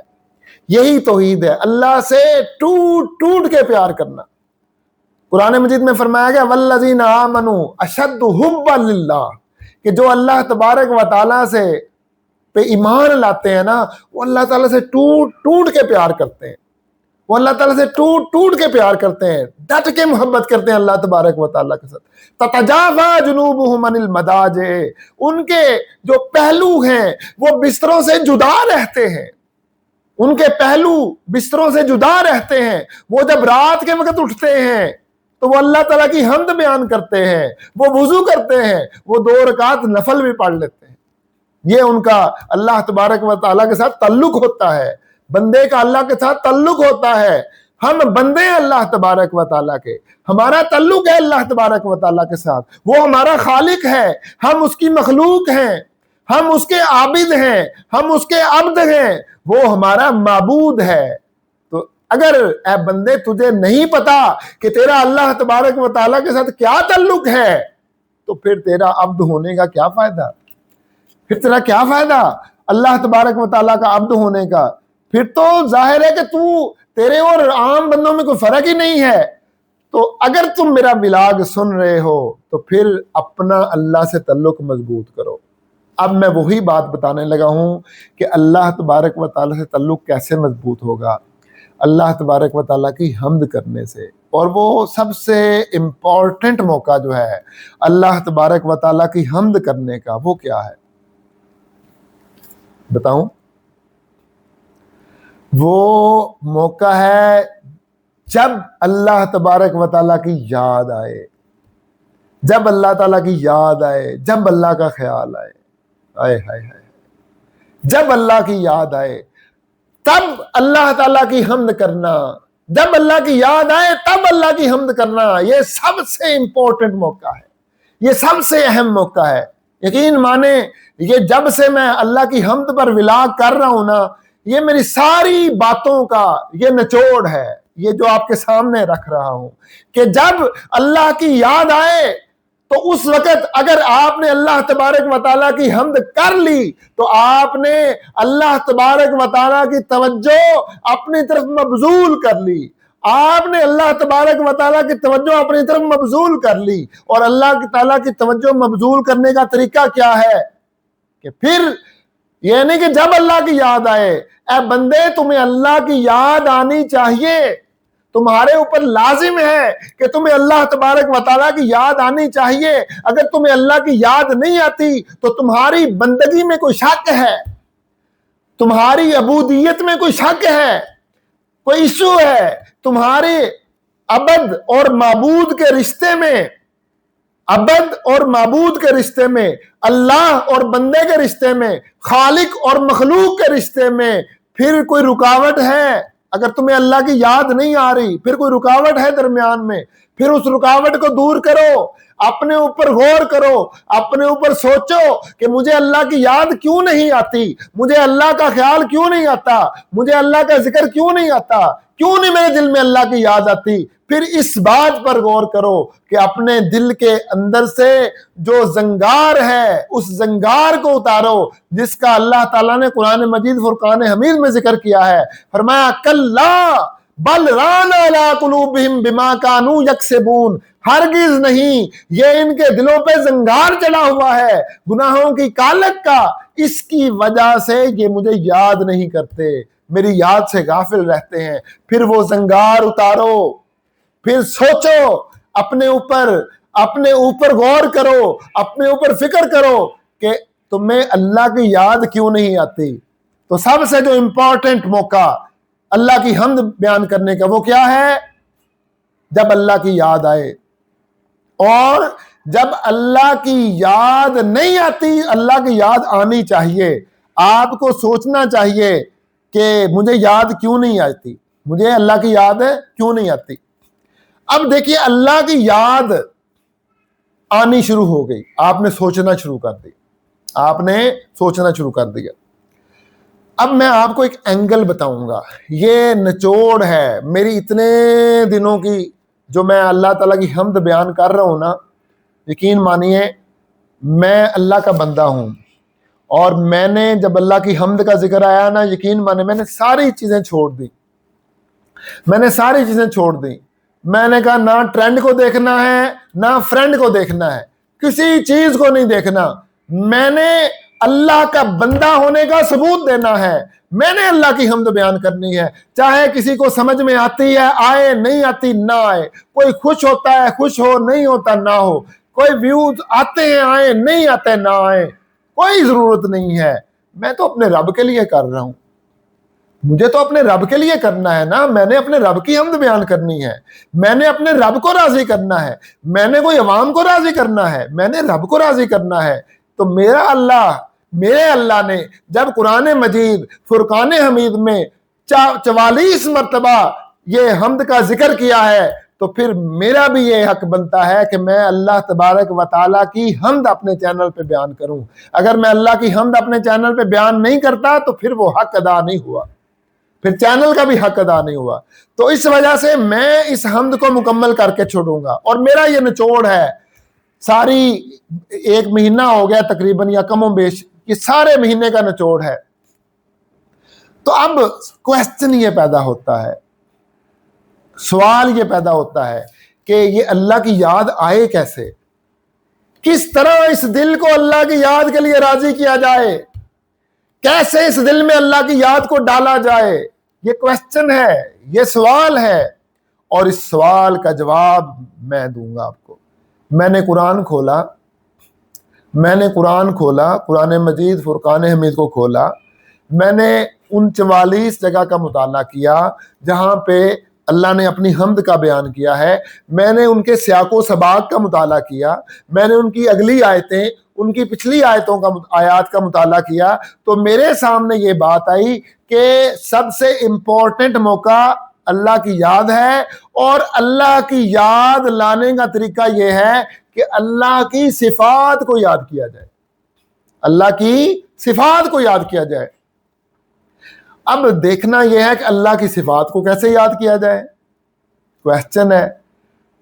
[SPEAKER 1] یہی توحید ہے، اللہ سے ٹوٹ ٹوٹ کے پیار کرنا. قرآن مجید میں فرمایا گیا والذین آمنوا اشد حبا للہ، کہ جو اللہ تبارک و تعالیٰ سے پہ ایمان لاتے ہیں نا، وہ اللہ تعالیٰ سے ٹوٹ ٹوٹ کے پیار کرتے ہیں، وہ اللہ تعالیٰ سے ٹوٹ ٹوٹ کے پیار کرتے ہیں، ڈٹ کے محبت کرتے ہیں اللہ تبارک و تعالیٰ کے ساتھ. تتجافی جنوبہم عن المضاجع، ان کے جو پہلو ہیں وہ بستروں سے جدا رہتے ہیں، ان کے پہلو بستروں سے جدا رہتے ہیں. وہ جب رات کے وقت اٹھتے ہیں تو وہ اللہ تعالیٰ کی حمد بیان کرتے ہیں، وہ وضو کرتے ہیں، وہ 2 رکعت نفل بھی پڑھ لیتے ہیں. یہ ان کا اللہ تبارک و تعالیٰ کے ساتھ تعلق ہوتا ہے، بندے کا اللہ کے ساتھ تعلق ہوتا ہے. ہم بندے ہیں اللہ تبارک و تعالیٰ کے، ہمارا تعلق ہے اللہ تبارک و تعالیٰ کے ساتھ، وہ ہمارا خالق ہے، ہم اس کی مخلوق ہیں، ہم اس کے عابد ہیں، ہم اس کے عبد ہیں، وہ ہمارا معبود ہے. تو اگر اے بندے تجھے نہیں پتا کہ تیرا اللہ تبارک و تعالیٰ کے ساتھ کیا تعلق ہے، تو پھر تیرا عبد ہونے کا کیا فائدہ؟ پھر تیرا کیا فائدہ اللہ تبارک و تعالیٰ کا عبد ہونے کا؟ پھر تو ظاہر ہے کہ تیرے اور عام بندوں میں کوئی فرق ہی نہیں ہے. تو اگر تم میرا ولاگ سن رہے ہو تو پھر اپنا اللہ سے تعلق مضبوط کرو. اب میں وہی بات بتانے لگا ہوں کہ اللہ تبارک و تعالیٰ سے تعلق کیسے مضبوط ہوگا؟ اللہ تبارک و تعالیٰ کی حمد کرنے سے. اور وہ سب سے امپورٹنٹ موقع جو ہے اللہ تبارک و تعالیٰ کی حمد کرنے کا، وہ کیا ہے بتاؤں؟ وہ موقع ہے جب اللہ تبارک و تعالیٰ کی یاد آئے، جب اللہ تعالیٰ کی یاد آئے، جب اللہ کا خیال آئے، آئے ہائے ہائے، جب اللہ کی یاد آئے تب اللہ تعالیٰ کی حمد کرنا، جب اللہ کی یاد آئے تب اللہ کی حمد کرنا، یہ سب سے امپورٹنٹ موقع ہے، یہ سب سے اہم موقع ہے۔ یقین مانے یہ جب سے میں اللہ کی حمد پر ولاگ کر رہا ہوں نا، یہ میری ساری باتوں کا یہ نچوڑ ہے، یہ جو آپ کے سامنے رکھ رہا ہوں، کہ جب اللہ کی یاد آئے تو اس وقت اگر آپ نے اللہ تبارک و تعالیٰ کی حمد کر لی تو آپ نے اللہ تبارک و تعالیٰ کی توجہ اپنی طرف مبذول کر لی، آپ نے اللہ تبارک و تعالیٰ کی توجہ اپنی طرف مبذول کر لی۔ اور اللہ تعالیٰ کی توجہ مبذول کرنے کا طریقہ کیا ہے کہ پھر یہ نہیں کہ جب اللہ کی یاد آئے، اے بندے تمہیں اللہ کی یاد آنی چاہیے، تمہارے اوپر لازم ہے کہ تمہیں اللہ تبارک و تعالیٰ کی یاد آنی چاہیے۔ اگر تمہیں اللہ کی یاد نہیں آتی تو تمہاری بندگی میں کوئی شک ہے، تمہاری عبودیت میں کوئی شک ہے، کوئی ایشو ہے، تمہارے عبد اور معبود کے رشتے میں، عبد اور معبود کے رشتے میں، اللہ اور بندے کے رشتے میں، خالق اور مخلوق کے رشتے میں پھر کوئی رکاوٹ ہے۔ اگر تمہیں اللہ کی یاد نہیں آ رہی، پھر کوئی رکاوٹ ہے درمیان میں، پھر اس رکاوٹ کو دور کرو، اپنے اوپر غور کرو، اپنے اوپر سوچو کہ مجھے اللہ کی یاد کیوں نہیں آتی، مجھے اللہ کا خیال کیوں نہیں آتا، مجھے اللہ کا ذکر کیوں نہیں آتا، کیوں نہیں میرے دل میں اللہ کی یاد آتی۔ پھر اس بات پر غور کرو کہ اپنے دل کے اندر سے جو زنگار ہے اس زنگار کو اتارو، جس کا اللہ تعالیٰ نے قرآن مجید فرقان حمید میں ذکر کیا ہے۔ فرمایا کلا بل ران علی قلوبہم بما کانوا یکسبون، ہرگز نہیں، یہ ان کے دلوں پہ زنگار چڑھا ہوا ہے گناہوں کی کالک کا، اس کی وجہ سے یہ مجھے یاد نہیں کرتے، میری یاد سے غافل رہتے ہیں۔ پھر وہ زنگار اتارو، پھر سوچو، اپنے اوپر غور کرو، اپنے اوپر فکر کرو کہ تمہیں اللہ کی یاد کیوں نہیں آتی۔ تو سب سے جو امپورٹنٹ موقع اللہ کی حمد بیان کرنے کا وہ کیا ہے؟ جب اللہ کی یاد آئے۔ اور جب اللہ کی یاد نہیں آتی، اللہ کی یاد آنی چاہیے۔ آپ کو سوچنا چاہیے کہ مجھے یاد کیوں نہیں آتی، مجھے اللہ کی یاد کیوں نہیں آتی۔ اب دیکھیے اللہ کی یاد آنی شروع ہو گئی، آپ نے سوچنا شروع کر دیا۔ اب میں آپ کو ایک اینگل بتاؤں گا، یہ نچوڑ ہے میری اتنے دنوں کی جو میں اللہ تعالیٰ کی حمد بیان کر رہا ہوں نا۔ یقین مانیے میں اللہ کا بندہ ہوں، اور میں نے جب اللہ کی حمد کا ذکر آیا نا، یقین مانے میں نے ساری چیزیں چھوڑ دی۔ میں نے کہا نہ ٹرینڈ کو دیکھنا ہے، نہ فرینڈ کو دیکھنا ہے، کسی چیز کو نہیں دیکھنا، میں نے اللہ کا بندہ ہونے کا ثبوت دینا ہے، میں نے اللہ کی حمد بیان کرنی ہے، چاہے کسی کو سمجھ میں آتی ہے آئے، نہیں آتی نہ آئے، کوئی خوش ہوتا ہے خوش ہو، نہیں ہوتا نہ ہو، کوئی ویوز آتے ہیں آئے، نہیں آتے نہ آئے، کوئی ضرورت نہیں ہے۔ میں تو اپنے رب کے لیے کر رہا ہوں، مجھے تو اپنے رب کے لیے کرنا ہے نا، میں نے اپنے رب کی حمد بیان کرنی ہے، میں نے اپنے رب کو راضی کرنا ہے، میں نے کوئی عوام کو راضی کرنا ہے، میں نے رب کو راضی کرنا ہے۔ تو میرے اللہ نے جب قرآن مجید فرقان حمید میں 44 مرتبہ یہ حمد کا ذکر کیا ہے، تو پھر میرا بھی یہ حق بنتا ہے کہ میں اللہ تبارک و تعالیٰ کی حمد اپنے چینل پہ بیان کروں۔ اگر میں اللہ کی حمد اپنے چینل پہ بیان نہیں کرتا تو پھر وہ حق ادا نہیں ہوا، پھر چینل کا بھی حق ادا نہیں ہوا۔ تو اس وجہ سے میں اس حمد کو مکمل کر کے چھوڑوں گا، اور میرا یہ نچوڑ ہے، ساری 1 مہینہ ہو گیا تقریباً یا کم و بیش، یہ سارے مہینے کا نچوڑ ہے۔ تو اب کویسچن یہ پیدا ہوتا ہے، سوال یہ پیدا ہوتا ہے کہ یہ اللہ کی یاد آئے کیسے، کس طرح اس دل کو اللہ کی یاد کے لیے راضی کیا جائے، کیسے اس دل میں اللہ کی یاد کو ڈالا جائے۔ یہ کویسچن ہے، یہ سوال ہے، اور اس سوال کا جواب میں دوں گا آپ کو۔ میں نے قرآن کھولا، قرآن مجید فرقان حمید کو کھولا، میں نے ان 44 جگہ کا مطالعہ کیا جہاں پہ اللہ نے اپنی حمد کا بیان کیا ہے، میں نے ان کے سیاق و سباق کا مطالعہ کیا، میں نے ان کی اگلی آیتیں، ان کی پچھلی آیات کا مطالعہ کیا، تو میرے سامنے یہ بات آئی کہ سب سے امپورٹنٹ موقع اللہ کی یاد ہے، اور اللہ کی یاد لانے کا طریقہ یہ ہے کہ اللہ کی صفات کو یاد کیا جائے، اللہ کی صفات کو یاد کیا جائے۔ اب دیکھنا یہ ہے کہ اللہ کی صفات کو کیسے یاد کیا جائے، کویسچن ہے۔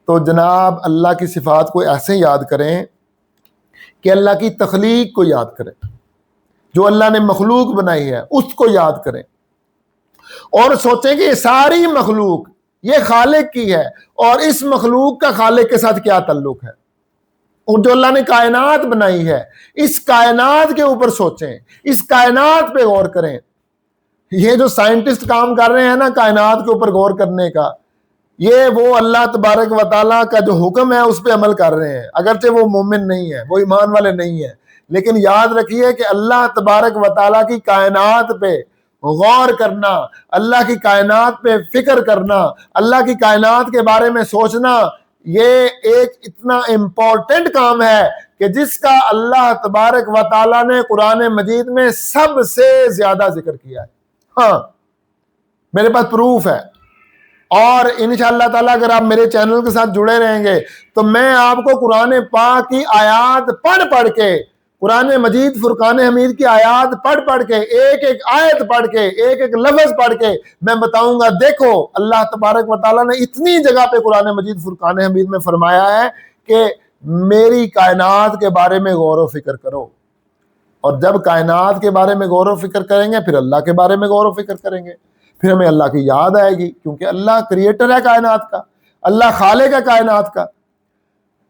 [SPEAKER 1] تو جناب اللہ کی صفات کو ایسے یاد کریں کہ اللہ کی تخلیق کو یاد کریں، جو اللہ نے مخلوق بنائی ہے اس کو یاد کریں، اور سوچیں کہ یہ ساری مخلوق یہ خالق کی ہے، اور اس مخلوق کا خالق کے ساتھ کیا تعلق ہے، اور جو اللہ نے کائنات بنائی ہے اس کائنات کے اوپر سوچیں، اس کائنات پہ غور کریں۔ یہ جو سائنٹسٹ کام کر رہے ہیں نا کائنات کے اوپر غور کرنے کا، یہ وہ اللہ تبارک و تعالیٰ کا جو حکم ہے اس پہ عمل کر رہے ہیں، اگرچہ وہ مومن نہیں ہے، وہ ایمان والے نہیں ہیں، لیکن یاد رکھیے کہ اللہ تبارک و تعالیٰ کی کائنات پہ غور کرنا، اللہ کی کائنات پہ فکر کرنا، اللہ کی کائنات کے بارے میں سوچنا، یہ ایک اتنا امپورٹنٹ کام ہے کہ جس کا اللہ تبارک و تعالیٰ نے قرآن مجید میں سب سے زیادہ ذکر کیا ہے۔ ہاں میرے پاس پروف ہے، اور انشاءاللہ تعالیٰ اگر آپ میرے چینل کے ساتھ جڑے رہیں گے تو میں آپ کو قرآن پاک کی آیات پڑھ کے، قرآن مجید فرقان حمید کی آیات پڑھ کے، ایک ایک آیت پڑھ کے، ایک ایک لفظ پڑھ کے میں بتاؤں گا دیکھو اللہ تبارک و تعالیٰ نے اتنی جگہ پہ قرآن مجید فرقان حمید میں فرمایا ہے کہ میری کائنات کے بارے میں غور و فکر کرو، اور جب کائنات کے بارے میں غور و فکر کریں گے پھر اللہ کے بارے میں غور و فکر کریں گے، پھر ہمیں اللہ کی یاد آئے گی، کیونکہ اللہ کریٹر ہے کائنات کا، اللہ خالق ہے کائنات کا۔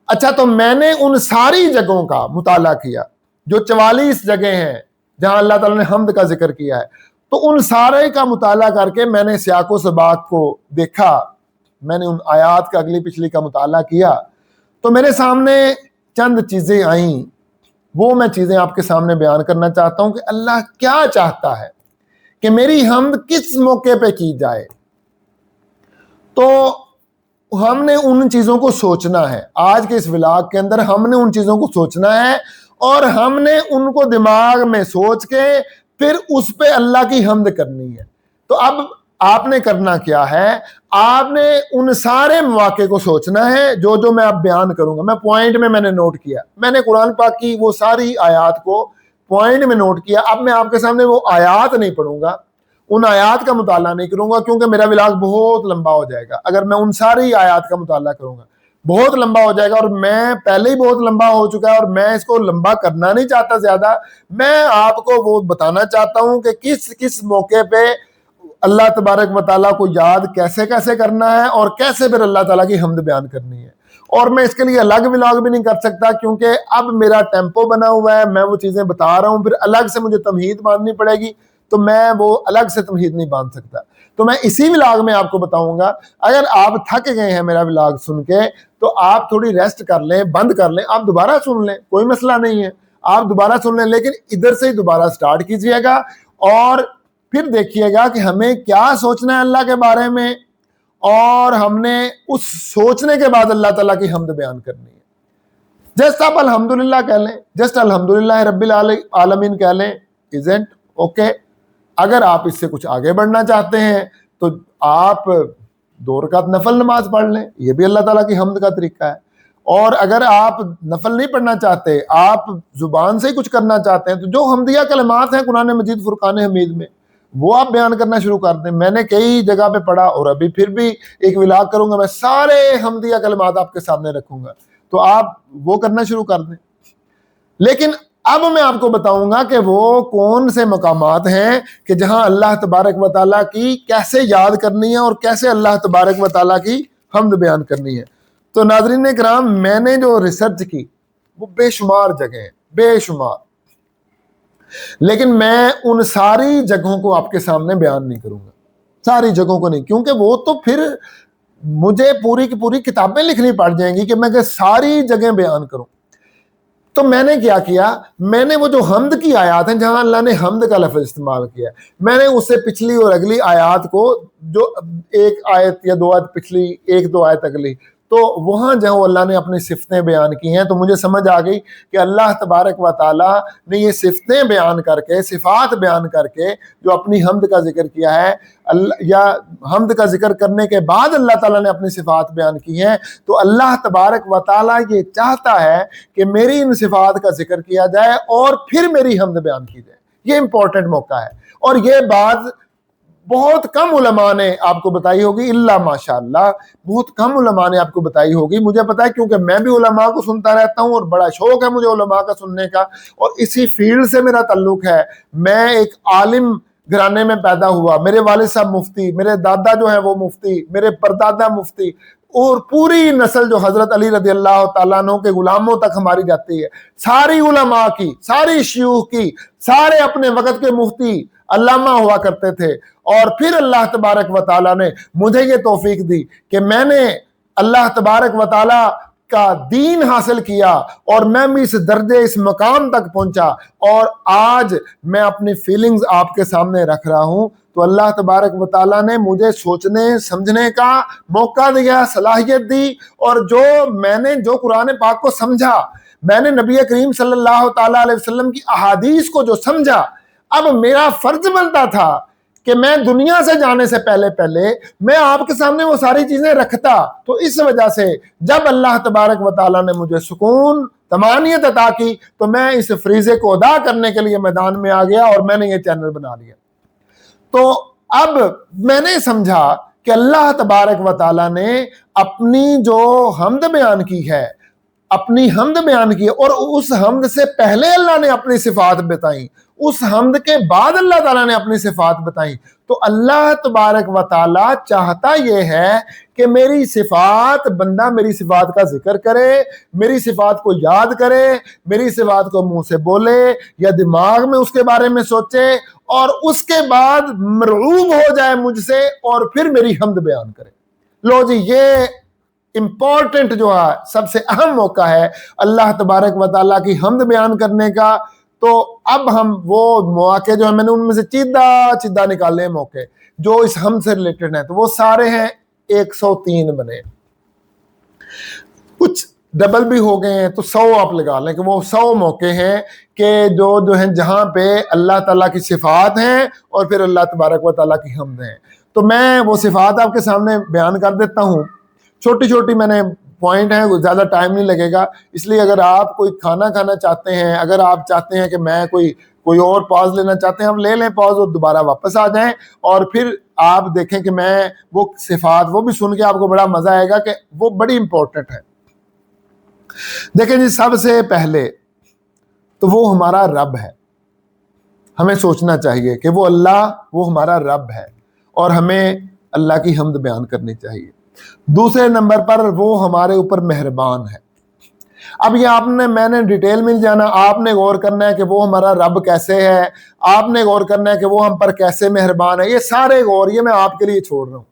[SPEAKER 1] اچھا، تو میں نے ان ساری جگہوں کا مطالعہ کیا جو 44 جگہیں ہیں جہاں اللہ تعالیٰ نے حمد کا ذکر کیا ہے، تو ان سارے کا مطالعہ کر کے میں نے سیاق و سباق کو دیکھا، میں نے ان آیات کا اگلی پچھلی کا مطالعہ کیا، تو میرے سامنے چند چیزیں آئیں، وہ میں چیزیں آپ کے سامنے بیان کرنا چاہتا ہوں کہ اللہ کیا چاہتا ہے کہ میری حمد کس موقع پہ کی جائے۔ تو ہم نے ان چیزوں کو سوچنا ہے، آج کے اس ولاگ کے اندر ہم نے ان چیزوں کو سوچنا ہے، اور ہم نے ان کو دماغ میں سوچ کے پھر اس پہ اللہ کی حمد کرنی ہے۔ تو اب آپ نے کرنا کیا ہے، آپ نے ان سارے مواقع کو سوچنا ہے جو میں اب بیان کروں گا۔ میں پوائنٹ میں نے نوٹ کیا، میں نے قرآن پاک کی وہ ساری آیات کو پوائنٹ میں نوٹ کیا۔ اب میں آپ کے سامنے وہ آیات نہیں پڑھوں گا، ان آیات کا مطالعہ نہیں کروں گا، کیونکہ میرا ولاگ بہت لمبا ہو جائے گا اگر میں ان ساری آیات کا مطالعہ کروں گا، بہت لمبا ہو جائے گا، اور میں پہلے ہی بہت لمبا ہو چکا ہے اور میں اس کو لمبا کرنا نہیں چاہتا زیادہ۔ میں آپ کو وہ بتانا چاہتا ہوں کہ کس کس موقع پہ اللہ تبارک و تعالیٰ کو یاد کیسے کیسے کرنا ہے، اور کیسے پھر اللہ تعالیٰ کی حمد بیان کرنی ہے۔ اور میں اس کے لیے الگ ولاگ بھی نہیں کر سکتا، کیونکہ اب میرا ٹیمپو بنا ہوا ہے، میں وہ چیزیں بتا رہا ہوں، پھر الگ سے مجھے تمہید باندھنی پڑے گی، تو میں وہ الگ سے تمہید نہیں باندھ سکتا۔ تو میں اسی ولاگ میں آپ کو بتاؤں گا، اگر آپ تھک گئے ہیں میرا ولاگ سن کے تو آپ تھوڑی ریسٹ کر لیں، بند کر لیں، آپ دوبارہ سن لیں، کوئی مسئلہ نہیں ہے، آپ دوبارہ سن لیں، لیکن ادھر سے ہی دوبارہ سٹارٹ کیجئے گا، اور پھر دیکھیے گا کہ ہمیں کیا سوچنا ہے اللہ کے بارے میں، اور ہم نے اس سوچنے کے بعد اللہ تعالیٰ کی حمد بیان کرنی ہے۔ جسٹ آپ الحمدللہ کہہ لیں، جسٹ الحمدللہ رب العالمین کہہ لیں، ایزنٹ اوکے۔ اگر آپ اس سے کچھ آگے بڑھنا چاہتے ہیں تو آپ 2 رکعت نفل نماز پڑھ لیں، یہ بھی اللہ تعالیٰ کی حمد کا طریقہ ہے۔ اور اگر آپ نفل نہیں پڑھنا چاہتے، آپ زبان سے ہی کچھ کرنا چاہتے ہیں، تو جو حمدیہ کلمات ہیں قرآن مجید فرقان حمید میں وہ آپ بیان کرنا شروع کر دیں۔ میں نے کئی جگہ پہ پڑھا، اور ابھی پھر بھی ایک ولاگ کروں گا، میں سارے حمدیہ کلمات آپ کے سامنے رکھوں گا، تو آپ وہ کرنا شروع کر دیں۔ لیکن اب میں آپ کو بتاؤں گا کہ وہ کون سے مقامات ہیں کہ جہاں اللہ تبارک و تعالیٰ کی کیسے یاد کرنی ہے اور کیسے اللہ تبارک و تعالیٰ کی حمد بیان کرنی ہے۔ تو ناظرین کرام، میں نے جو ریسرچ کی وہ بے شمار جگہیں ہیں، بے شمار، لیکن میں ان ساری جگہوں کو آپ کے سامنے بیان نہیں کروں گا، ساری جگہوں کو نہیں، کیونکہ وہ تو پھر مجھے پوری کی پوری کتابیں لکھنی پڑ جائیں گی کہ میں ساری جگہیں بیان کروں۔ تو میں نے کیا میں نے وہ جو حمد کی آیات ہیں جہاں اللہ نے حمد کا لفظ استعمال کیا ہے، میں نے اس سے پچھلی اور اگلی آیات کو، جو ایک آیت یا 2 آیت پچھلی، 1-2 آیت اگلی، تو وہاں جہاں اللہ نے اپنی صفتیں بیان کی ہیں تو مجھے سمجھ آ گئی کہ اللہ تبارک و تعالیٰ نے یہ صفتیں بیان کر کے، صفات بیان کر کے جو اپنی حمد کا ذکر کیا ہے، یا حمد کا ذکر کرنے کے بعد اللہ تعالیٰ نے اپنی صفات بیان کی ہیں، تو اللہ تبارک و تعالیٰ یہ چاہتا ہے کہ میری ان صفات کا ذکر کیا جائے اور پھر میری حمد بیان کی جائے۔ یہ امپورٹنٹ موقع ہے، اور یہ بات بہت کم علماء نے آپ کو بتائی ہوگی، الا ماشاءاللہ بہت کم علماء نے آپ کو بتائی ہوگی۔ مجھے پتا ہے کیونکہ میں بھی علماء کو سنتا رہتا ہوں اور بڑا شوق ہے مجھے علماء کا سننے کا، اور اسی فیلڈ سے میرا تعلق ہے۔ میں ایک عالم گھرانے میں پیدا ہوا، میرے والد صاحب مفتی، میرے دادا جو ہیں وہ مفتی، میرے پردادا مفتی، اور پوری نسل جو حضرت علی رضی اللہ تعالیٰ عنہ کے غلاموں تک ہماری جاتی ہے، ساری علماء کی، ساری شیوخ کی، سارے اپنے وقت کے مفتی علامہ ہوا کرتے تھے۔ اور پھر اللہ تبارک و تعالیٰ نے مجھے یہ توفیق دی کہ میں نے اللہ تبارک و تعالیٰ کا دین حاصل کیا، اور میں بھی اس درجے، اس مقام تک پہنچا، اور آج میں اپنی فیلنگز آپ کے سامنے رکھ رہا ہوں۔ تو اللہ تبارک و تعالیٰ نے مجھے سوچنے سمجھنے کا موقع دیا، صلاحیت دی، اور میں نے جو قرآن پاک کو سمجھا، میں نے نبی کریم صلی اللہ تعالیٰ علیہ وسلم کی احادیث کو جو سمجھا، اب میرا فرض بنتا تھا کہ میں دنیا سے جانے سے پہلے میں آپ کے سامنے وہ ساری چیزیں رکھتا۔ تو اس وجہ سے جب اللہ تبارک و تعالیٰ نے مجھے سکون، طمانینت عطا کی، تو میں اس فریضے کو ادا کرنے کے لیے میدان میں آ گیا، اور میں نے یہ چینل بنا لیا۔ تو اب میں نے سمجھا کہ اللہ تبارک و تعالیٰ نے اپنی جو حمد بیان کی ہے، اپنی حمد بیان کی، اور اس حمد سے پہلے اللہ نے اپنی صفات بتائیں، اس حمد کے بعد اللہ تعالیٰ نے اپنی صفات بتائیں۔ تو اللہ تبارک و تعالیٰ چاہتا یہ ہے کہ میری صفات، بندہ میری صفات کا ذکر کرے، میری صفات کو یاد کرے، میری صفات کو منہ سے بولے یا دماغ میں اس کے بارے میں سوچے، اور اس کے بعد مرعوب ہو جائے مجھ سے، اور پھر میری حمد بیان کرے۔ لو جی، یہ امپورٹنٹ جو ہے، سب سے اہم موقع ہے اللہ تبارک و تعالیٰ کی حمد بیان کرنے کا۔ تو اب ہم وہ مواقع جو ہیں، میں نے ان میں سے چیدہ نکالے ہیں موقع جو اس حمد سے ریلیٹڈ ہیں، تو وہ سارے ہیں 103 بنے، کچھ ڈبل بھی ہو گئے ہیں، تو 100 آپ لگا لیں کہ وہ 100 موقع ہیں کہ جو ہیں جہاں پہ اللہ تعالیٰ کی صفات ہیں اور پھر اللہ تبارک و تعالیٰ کی حمد ہیں۔ تو میں وہ صفات آپ کے سامنے بیان کر دیتا ہوں، چھوٹی چھوٹی میں نے پوائنٹ ہیں، زیادہ ٹائم نہیں لگے گا، اس لیے اگر آپ کوئی کھانا کھانا چاہتے ہیں، اگر آپ چاہتے ہیں کہ میں کوئی اور پاز لینا چاہتے ہیں، آپ لے لیں پاز اور دوبارہ واپس آ جائیں، اور پھر آپ دیکھیں کہ میں وہ صفات وہ بھی سن کے آپ کو بڑا مزہ آئے گا کہ وہ بڑی امپورٹنٹ ہے۔ دیکھیں جی، سب سے پہلے تو وہ ہمارا رب ہے، ہمیں سوچنا چاہیے کہ وہ اللہ، وہ ہمارا رب ہے، اور ہمیں اللہ کی حمد بیان کرنی چاہیے۔ دوسرے نمبر پر وہ ہمارے اوپر مہربان ہے۔ اب یہ میں نے ڈیٹیل میں جانا، آپ نے غور کرنا ہے کہ وہ ہمارا رب کیسے ہے، آپ نے غور کرنا ہے کہ وہ ہم پر کیسے مہربان ہے۔ یہ سارے غور یہ میں آپ کے لیے چھوڑ رہا ہوں،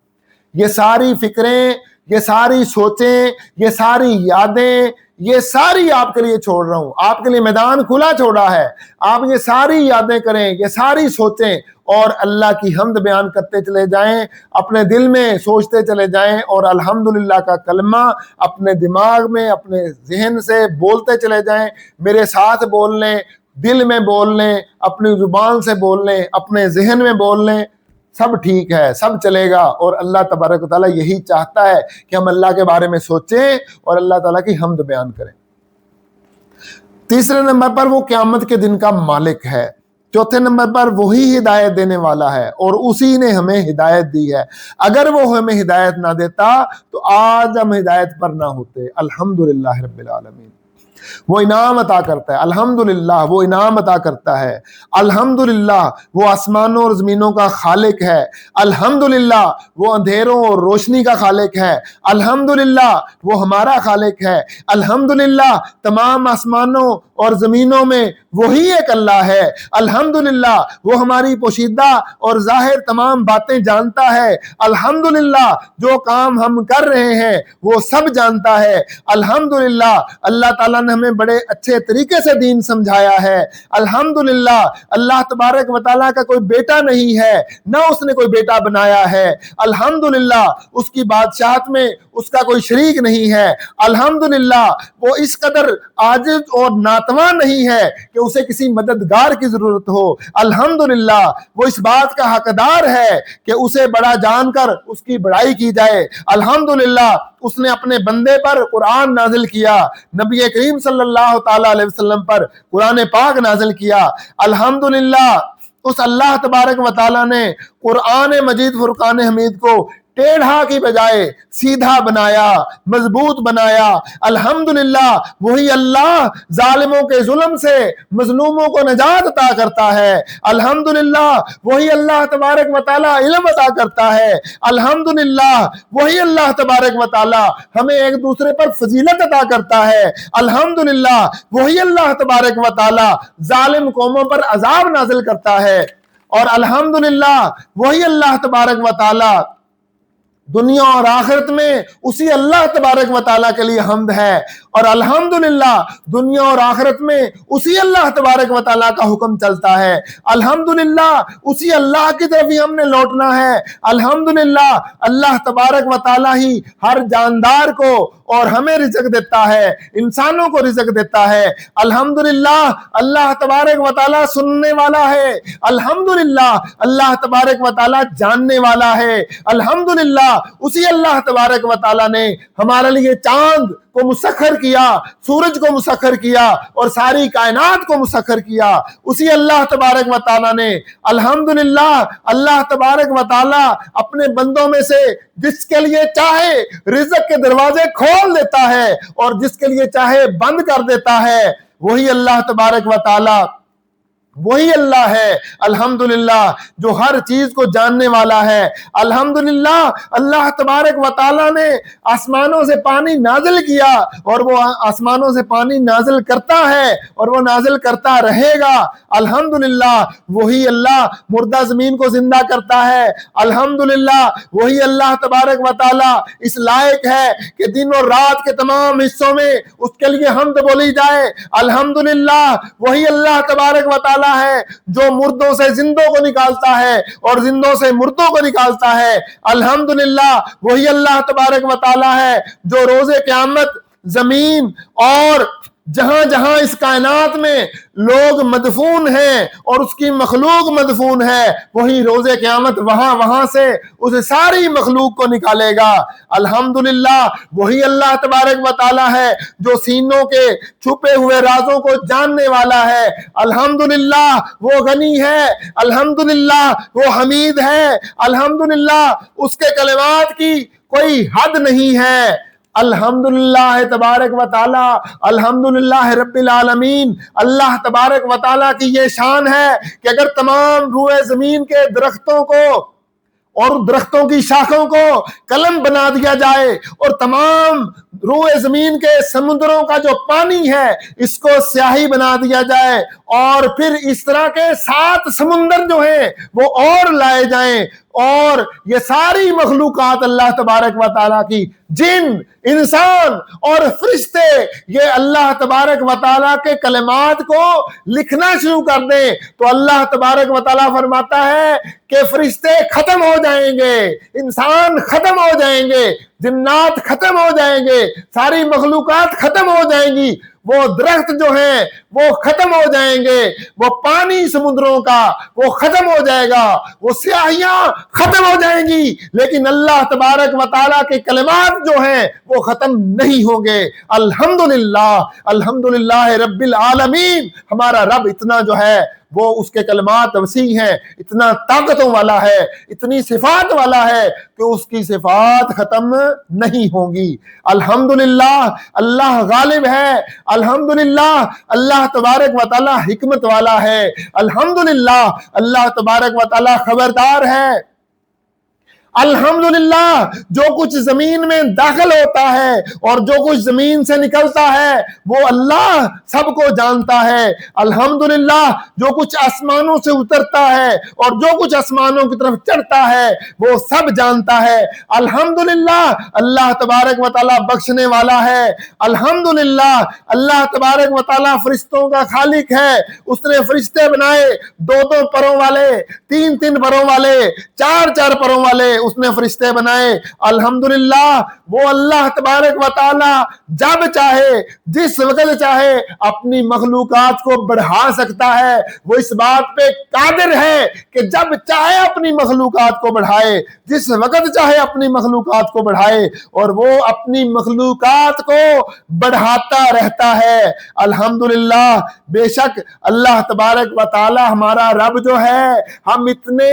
[SPEAKER 1] یہ ساری فکریں، یہ ساری سوچیں، یہ ساری یادیں، یہ ساری آپ کے لیے چھوڑ رہا ہوں، آپ کے لیے میدان کھلا چھوڑا ہے۔ آپ یہ ساری یادیں کریں، یہ ساری سوچیں، اور اللہ کی حمد بیان کرتے چلے جائیں، اپنے دل میں سوچتے چلے جائیں، اور الحمدللہ کا کلمہ اپنے دماغ میں، اپنے ذہن سے بولتے چلے جائیں۔ میرے ساتھ بول لیں، دل میں بول لیں، اپنی زبان سے بول لیں، اپنے ذہن میں بول لیں، سب ٹھیک ہے، سب چلے گا۔ اور اللہ تبارک و تعالیٰ یہی چاہتا ہے کہ ہم اللہ کے بارے میں سوچیں اور اللہ تعالیٰ کی حمد بیان کریں۔ تیسرے نمبر پر وہ قیامت کے دن کا مالک ہے۔ چوتھے نمبر پر وہی ہدایت دینے والا ہے، اور اسی نے ہمیں ہدایت دی ہے۔ اگر وہ ہمیں ہدایت نہ دیتا تو آج ہم ہدایت پر نہ ہوتے۔ الحمدللہ رب العالمین، وہ انعام عطا کرتا ہے، الحمدللہ وہ انعام عطا کرتا ہے، الحمدللہ وہ آسمانوں اور زمینوں کا خالق ہے، الحمدللہ وہ اندھیروں اور روشنی کا خالق ہے، الحمدللہ وہ ہمارا خالق ہے، الحمدللہ تمام آسمانوں اور زمینوں میں وہی ایک اللہ ہے، الحمدللہ وہ ہماری پوشیدہ اور ظاہر تمام باتیں جانتا ہے، الحمدللہ جو کام ہم کر رہے ہیں وہ سب جانتا ہے، الحمدللہ اللہ تعالیٰ نے ہمیں بڑے اچھے طریقے سے دین سمجھایا ہے۔ الحمدللہ اللہ تبارک و تعالیٰ کا کوئی بیٹا نہیں ہے، نہ اس نے کوئی بیٹا بنایا ہے۔ الحمدللہ اس کی بادشاہت میں اس کا کوئی شریک نہیں ہے۔ الحمدللہ وہ اس قدر عاجز اور ناتواں نہیں ہے کہ اسے کسی مددگار کی ضرورت ہو۔ الحمدللہ وہ اس بات کا حقدار ہے کہ اسے بڑا جان کر اس کی بڑائی کی جائے۔ الحمدللہ اس نے اپنے بندے پر قرآن نازل کیا، نبی کریم صلی اللہ تعالی علیہ وسلم پر قرآن پاک نازل کیا۔ الحمدللہ اس اللہ تبارک و تعالی نے قرآن مجید فرقان حمید کو ٹیڑھا کی بجائے سیدھا بنایا، مضبوط بنایا۔ الحمدللہ وہی اللہ ظالموں کے ظلم سے مظلوموں کو نجات عطا کرتا ہے۔ الحمدللہ وہی اللہ تبارک و تعالی علم عطا کرتا ہے۔ الحمدللہ وہی اللہ تبارک و تعالی ہمیں ایک دوسرے پر فضیلت عطا کرتا ہے۔ الحمدللہ وہی اللہ تبارک و تعالی ظالم قوموں پر عذاب نازل کرتا ہے۔ اور الحمدللہ وہی اللہ تبارک و تعالی دنیا اور آخرت میں اسی اللہ تبارک و تعالیٰ کے لیے حمد ہے۔ اور الحمدللہ دنیا اور آخرت میں اسی اللہ تبارک و تعالیٰ کا حکم چلتا ہے۔ الحمدللہ اسی اللہ کی طرف ہی ہم نے لوٹنا ہے۔ الحمدللہ اللہ تبارک و تعالیٰ ہی ہر جاندار کو اور ہمیں رزق دیتا ہے، انسانوں کو رزق دیتا ہے۔ الحمدللہ اللہ تبارک و تعالیٰ سننے والا ہے۔ الحمدللہ اللہ تبارک و تعالیٰ جاننے والا ہے۔ الحمدللہ اسی اللہ تبارک و تعالیٰ نے ہمارے لیے چاند کو مسخر کیا، سورج کو مسخر کیا اور ساری کائنات کو مسخر کیا۔ اسی اللہ تبارک و تعالیٰ نے الحمدللہ اللہ تبارک و تعالیٰ اپنے بندوں میں سے جس کے لیے چاہے رزق کے دروازے کھول دیتا ہے اور جس کے لیے چاہے بند کر دیتا ہے۔ وہی اللہ تبارک و تعالیٰ وہی اللہ ہے الحمدللہ جو ہر چیز کو جاننے والا ہے۔ الحمدللہ اللہ تبارک و تعالیٰ نے آسمانوں سے پانی نازل کیا اور وہ آسمانوں سے پانی نازل کرتا ہے اور وہ نازل کرتا رہے گا۔ الحمدللہ وہی اللہ مردہ زمین کو زندہ کرتا ہے۔ الحمدللہ وہی اللہ تبارک و تعالیٰ اس لائق ہے کہ دن اور رات کے تمام حصوں میں اس کے لیے حمد بولی جائے۔ الحمدللہ وہی اللہ تبارک و تعالیٰ ہے جو مردوں سے زندوں کو نکالتا ہے اور زندوں سے مردوں کو نکالتا ہے۔ الحمدللہ وہی اللہ تبارک و تعالیٰ ہے جو روز قیامت زمین اور جہاں جہاں اس کائنات میں لوگ مدفون ہیں اور اس کی مخلوق مدفون ہے، وہی روز قیامت وہاں سے اس ساری مخلوق کو نکالے گا۔ الحمدللہ وہی اللہ تبارک و تعالیٰ ہے جو سینوں کے چھپے ہوئے رازوں کو جاننے والا ہے۔ الحمدللہ وہ غنی ہے، الحمدللہ وہ حمید ہے، الحمدللہ اس کے کلمات کی کوئی حد نہیں ہے۔ الحمدللہ تبارک و تعالی، الحمدللہ رب العالمین۔ اللہ تبارک و تعالیٰ کی یہ شان ہے کہ اگر تمام روئے زمین کے درختوں کو اور درختوں کی شاخوں کو قلم بنا دیا جائے اور تمام روئے زمین کے سمندروں کا جو پانی ہے اس کو سیاہی بنا دیا جائے اور پھر اس طرح کے 7 سمندر جو ہیں وہ اور لائے جائیں اور یہ ساری مخلوقات اللہ تبارک و تعالیٰ کی، جن، انسان اور فرشتے، یہ اللہ تبارک و تعالیٰ کے کلمات کو لکھنا شروع کر دیں تو اللہ تبارک و تعالیٰ فرماتا ہے کہ فرشتے ختم ہو جائیں گے، انسان ختم ہو جائیں گے، جنات ختم ہو جائیں گے، ساری مخلوقات ختم ہو جائیں گی، وہ درخت جو ہیں وہ ختم ہو جائیں گے، وہ پانی سمندروں کا وہ ختم ہو جائے گا، وہ سیاہیاں ختم ہو جائیں گی، لیکن اللہ تبارک و تعالیٰ کے کلمات جو ہیں وہ ختم نہیں ہوں گے۔ الحمدللہ، الحمدللہ رب العالمین۔ ہمارا رب اتنا جو ہے وہ اس کے کلمات وسیع ہیں، اتنا طاقتوں والا ہے، اتنی صفات والا ہے کہ اس کی صفات ختم نہیں ہوں گی۔ الحمدللہ اللہ غالب ہے، الحمدللہ اللہ تبارک و تعالی حکمت والا ہے، الحمدللہ اللہ تبارک و تعالی خبردار ہے، الحمدللہ جو کچھ زمین میں داخل ہوتا ہے اور جو کچھ زمین سے نکلتا ہے وہ اللہ سب کو جانتا ہے۔ الحمدللہ جو کچھ آسمانوں سے اترتا ہے اور جو کچھ آسمانوں کی طرف چڑھتا ہے وہ سب جانتا ہے۔ الحمدللہ اللہ تبارک و تعالی بخشنے والا ہے۔ الحمدللہ اللہ تبارک و تعالی فرشتوں کا خالق ہے۔ اس نے فرشتے بنائے 2 پروں والے، 3 پروں والے، 4 پروں والے اس نے فرشتے بنائے۔ الحمدللہ وہ اللہ تبارک و تعالی جب چاہے جس وقت چاہے اپنی مخلوقات کو بڑھا سکتا ہے۔ وہ اس بات پہ قادر ہے کہ جب چاہے اپنی مخلوقات کو بڑھائے، جس وقت چاہے اپنی مخلوقات کو بڑھائے، اور وہ اپنی مخلوقات کو بڑھاتا رہتا ہے۔ الحمدللہ بے شک اللہ تبارک و تعالی ہمارا رب جو ہے، ہم اتنے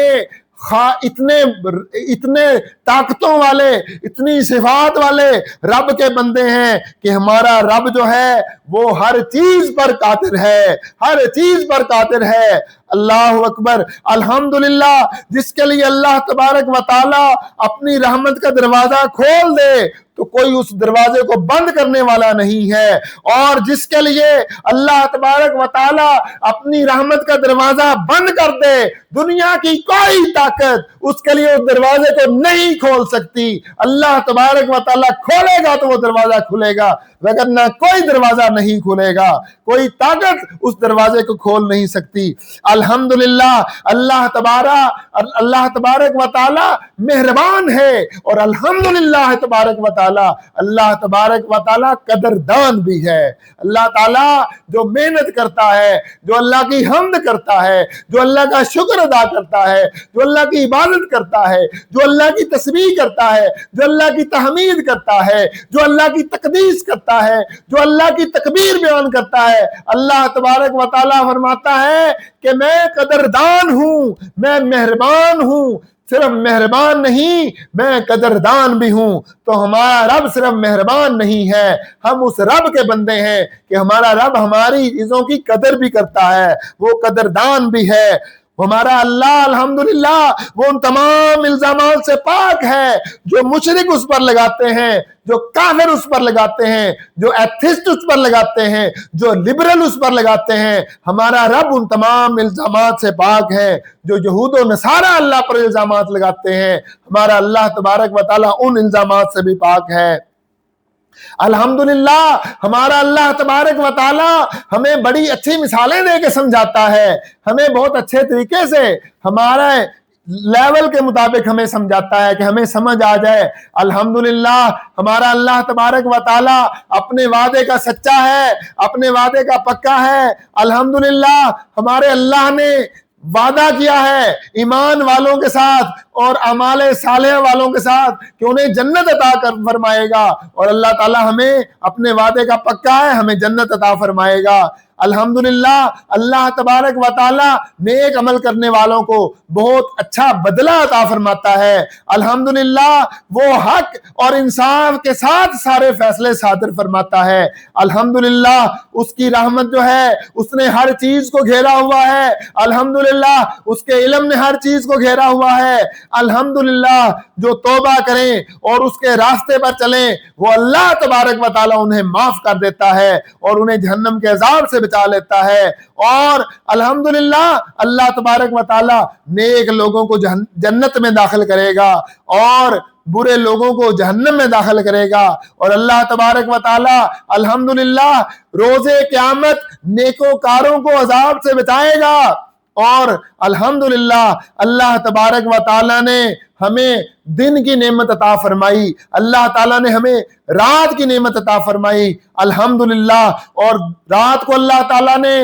[SPEAKER 1] طاقتوں والے، اتنی صفات والے رب کے بندے ہیں کہ ہمارا رب جو ہے وہ ہر چیز پر قادر ہے، ہر چیز پر قادر ہے۔ اللہ اکبر۔ الحمدللہ جس کے لیے اللہ تبارک و تعالی اپنی رحمت کا دروازہ کھول دے تو کوئی اس دروازے کو بند کرنے والا نہیں ہے، اور جس کے لیے اللہ تبارک و تعالی اپنی رحمت کا دروازہ بند کر دے، دنیا کی کوئی طاقت اس کے لیے اس دروازے کو نہیں کھول سکتی۔ اللہ تبارک و تعالی کھولے گا تو وہ دروازہ کھلے گا، وگرنہ کوئی دروازہ نہیں کھلے گا، کوئی طاقت اس دروازے کو کھول نہیں سکتی۔ الحمدللہ اللہ تبارک و تعالی مہربان ہے، اور الحمدللہ تبارک و تعالی اللہ تبارک و تعالی قدردان بھی ہے۔ اللہ تعالی جو محنت کرتا ہے، جو اللہ کی حمد کرتا ہے، جو اللہ کا شکر ادا کرتا ہے، جو اللہ کی عبادت کرتا ہے، جو اللہ کی تسبیح کرتا ہے، جو اللہ کی تحمید کرتا ہے، جو اللہ کی تقدیس کرتا ہے، جو اللہ کی تکبیر بیان کرتا ہے، اللہ تبارک و تعالی فرماتا ہے کہ میں قدردان ہوں، میں مہربان ہوں، صرف مہربان نہیں میں قدردان بھی ہوں۔ تو ہمارا رب صرف مہربان نہیں ہے، ہم اس رب کے بندے ہیں کہ ہمارا رب ہماری چیزوں کی قدر بھی کرتا ہے، وہ قدردان بھی ہے۔ ہمارا اللہ الحمدللہ وہ ان تمام الزامات سے پاک ہے جو مشرک اس پر لگاتے ہیں، جو کافر اس پر لگاتے ہیں، جو ایتھسٹ اس پر لگاتے ہیں، جو لبرل اس پر لگاتے ہیں۔ ہمارا رب ان تمام الزامات سے پاک ہے جو یہود و نصارہ اللہ پر الزامات لگاتے ہیں، ہمارا اللہ تبارک و تعالی ان الزامات سے بھی پاک ہے۔ الحمدللہ ہمارا اللہ تبارک و تعالی ہمیں بڑی اچھی مثالیں دے کے سمجھاتا ہے، ہمیں بہت اچھے طریقے سے ہمارے لیول کے مطابق ہمیں سمجھاتا ہے کہ ہمیں سمجھ آ جائے۔ الحمدللہ ہمارا اللہ تبارک و تعالی اپنے وعدے کا سچا ہے، اپنے وعدے کا پکا ہے۔ الحمدللہ ہمارے اللہ نے وعدہ کیا ہے ایمان والوں کے ساتھ اور اعمال صالحہ والوں کے ساتھ کہ انہیں جنت عطا فرمائے گا، اور اللہ تعالی ہمیں اپنے وعدے کا پکا ہے، ہمیں جنت عطا فرمائے گا۔ الحمدللہ اللہ تبارک و تعالی نیک عمل کرنے والوں کو بہت اچھا بدلہ عطا فرماتا ہے۔ الحمدللہ وہ حق اور انصاف کے ساتھ سارے فیصلے صادر فرماتا ہے۔ الحمدللہ اس کی رحمت جو ہے اس نے ہر چیز کو گھیرا ہوا ہے۔ الحمدللہ اس کے علم نے ہر چیز کو گھیرا ہوا ہے۔ الحمدللہ جو توبہ کریں اور اس کے راستے پر چلیں وہ اللہ تبارک و تعالی انہیں معاف کر دیتا ہے اور انہیں جہنم کے عذاب سے بچا لیتا ہے۔ اور الحمدللہ اللہ تبارک و تعالی نیک لوگوں کو جنت میں داخل کرے گا اور برے لوگوں کو جہنم میں داخل کرے گا، اور اللہ تبارک و تعالی الحمدللہ روز قیامت نیکوکاروں کو عذاب سے بچائے گا۔ اور الحمدللہ اللہ تبارک و تعالی نے ہمیں دن کی نعمت عطا فرمائی، اللہ تعالیٰ نے ہمیں رات کی نعمت عطا فرمائی۔ الحمدللہ اور رات کو اللہ تعالیٰ نے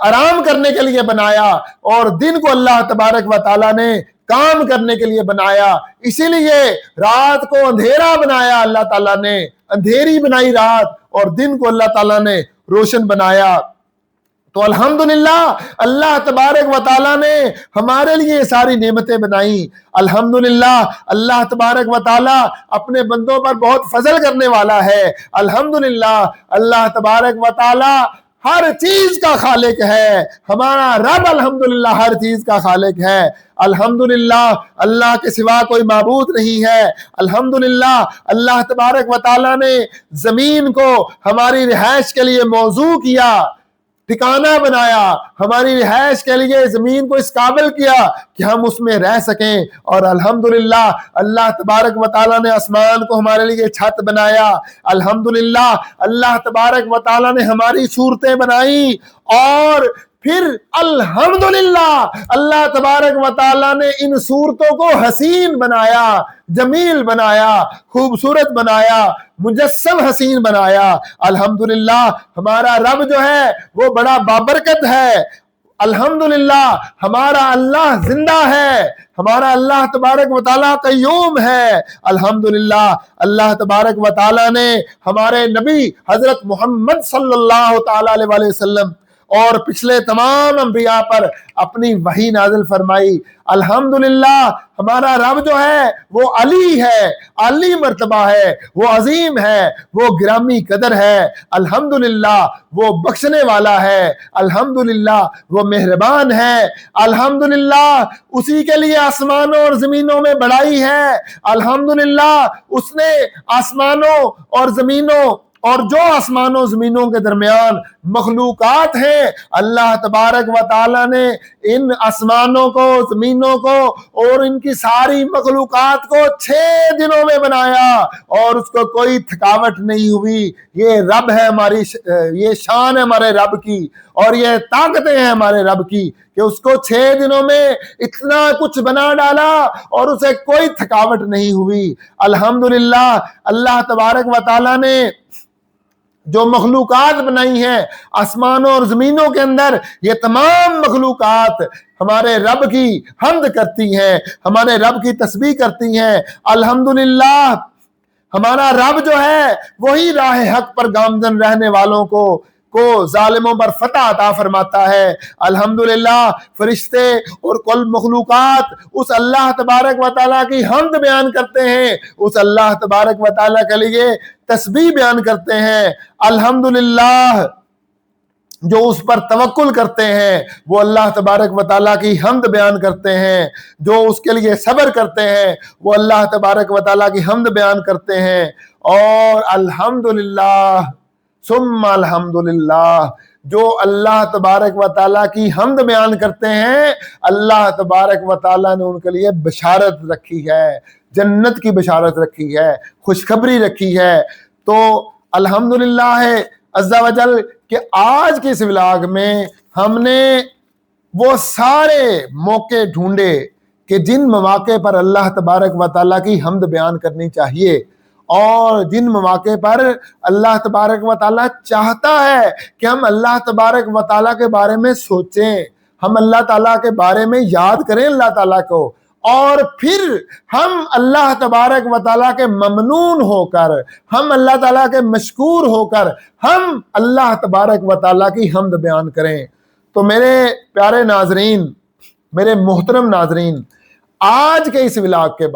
[SPEAKER 1] آرام کرنے کے لیے بنایا اور دن کو اللہ تبارک و تعالیٰ نے کام کرنے کے لیے بنایا۔ اسی لیے رات کو اندھیرا بنایا اللہ تعالیٰ نے، اندھیری بنائی رات، اور دن کو اللہ تعالیٰ نے روشن بنایا۔ تو الحمدللہ اللہ تبارک و تعالیٰ نے ہمارے لیے ساری نعمتیں بنائیں۔ الحمدللہ اللہ تبارک و تعالیٰ اپنے بندوں پر بہت فضل کرنے والا ہے۔ الحمدللہ اللہ تبارک و تعالیٰ ہر چیز کا خالق ہے، ہمارا رب الحمدللہ ہر چیز کا خالق ہے۔ الحمدللہ اللہ کے سوا کوئی معبود نہیں ہے۔ الحمدللہ اللہ تبارک و تعالیٰ نے زمین کو ہماری رہائش کے لیے موضوع کیا، ٹھکانہ بنایا، ہماری رہائش کے لیے زمین کو اس قابل کیا کہ ہم اس میں رہ سکیں، اور الحمدللہ اللہ تبارک و تعالیٰ نے آسمان کو ہمارے لیے چھت بنایا۔ الحمدللہ اللہ تبارک و تعالیٰ نے ہماری صورتیں بنائی، اور پھر الحمدللہ اللہ تبارک و تعالیٰ نے ان صورتوں کو حسین بنایا، جمیل بنایا، خوبصورت بنایا، مجسم حسین بنایا۔ الحمدللہ ہمارا رب جو ہے وہ بڑا بابرکت ہے۔ الحمدللہ ہمارا اللہ زندہ ہے، ہمارا اللہ تبارک و تعالیٰ قیوم ہے۔ الحمدللہ اللہ تبارک و تعالیٰ نے ہمارے نبی حضرت محمد صلی اللہ تعالیٰ علیہ وسلم اور پچھلے تمام انبیاء پر اپنی وحی نازل فرمائی۔ الحمدللہ ہمارا رب جو ہے وہ علی ہے، علی مرتبہ ہے، وہ عظیم ہے، وہ گرامی قدر ہے۔ الحمدللہ وہ بخشنے والا ہے، الحمدللہ وہ مہربان ہے۔ الحمدللہ اسی کے لیے آسمانوں اور زمینوں میں بڑائی ہے۔ الحمدللہ اس نے آسمانوں اور زمینوں اور جو آسمانوں زمینوں کے درمیان مخلوقات ہیں، اللہ تبارک و تعالیٰ نے ان آسمانوں کو، زمینوں کو اور ان کی ساری مخلوقات کو 6 دنوں میں بنایا، اور اس کو کوئی تھکاوٹ نہیں ہوئی۔ یہ رب ہے ہماری، یہ شان ہے ہمارے رب کی، اور یہ طاقتیں ہیں ہمارے رب کی کہ اس کو 6 دنوں میں اتنا کچھ بنا ڈالا اور اسے کوئی تھکاوٹ نہیں ہوئی۔ الحمدللہ اللہ تبارک و تعالیٰ نے جو مخلوقات بنائی ہیں آسمانوں اور زمینوں کے اندر، یہ تمام مخلوقات ہمارے رب کی حمد کرتی ہیں، ہمارے رب کی تسبیح کرتی ہیں۔ الحمدللہ ہمارا رب جو ہے وہی راہ حق پر گامزن رہنے والوں کو ظالموں پر فتح عطا فرماتا ہے۔ الحمدللہ فرشتے اور کل مخلوقات اس اللہ تبارک و تعالیٰ کی حمد بیان کرتے ہیں، اس اللہ تبارک و تعالیٰ کے لیے تسبیح بیان کرتے ہیں۔ الحمدللہ جو اس پر توکل کرتے ہیں وہ اللہ تبارک و تعالیٰ کی حمد بیان کرتے ہیں، جو اس کے لیے صبر کرتے ہیں وہ اللہ تبارک و تعالیٰ کی حمد بیان کرتے ہیں۔ اور الحمدللہ ثم الحمدللہ جو اللہ تبارک و تعالیٰ کی حمد بیان کرتے ہیں، اللہ تبارک و تعالیٰ نے ان کے لیے بشارت رکھی ہے، جنت کی بشارت رکھی ہے، خوشخبری رکھی ہے۔ تو الحمدللہ ہے عز و جل کہ آج کے اس ولاگ میں ہم نے وہ سارے موقع ڈھونڈے کہ جن مواقع پر اللہ تبارک و تعالیٰ کی حمد بیان کرنی چاہیے، اور جن مواقع پر اللہ تبارک و تعالیٰ چاہتا ہے کہ ہم اللہ تبارک و تعالیٰ کے بارے میں سوچیں، ہم اللہ تعالیٰ کے بارے میں یاد کریں اللہ تعالیٰ کو، اور پھر ہم اللہ تبارک و تعالیٰ کے ممنون ہو کر، ہم اللہ تعالیٰ کے مشکور ہو کر ہم اللہ تبارک و تعالیٰ کی حمد بیان کریں۔ تو میرے پیارے ناظرین، میرے محترم ناظرین، آج کے اس ولاگ کے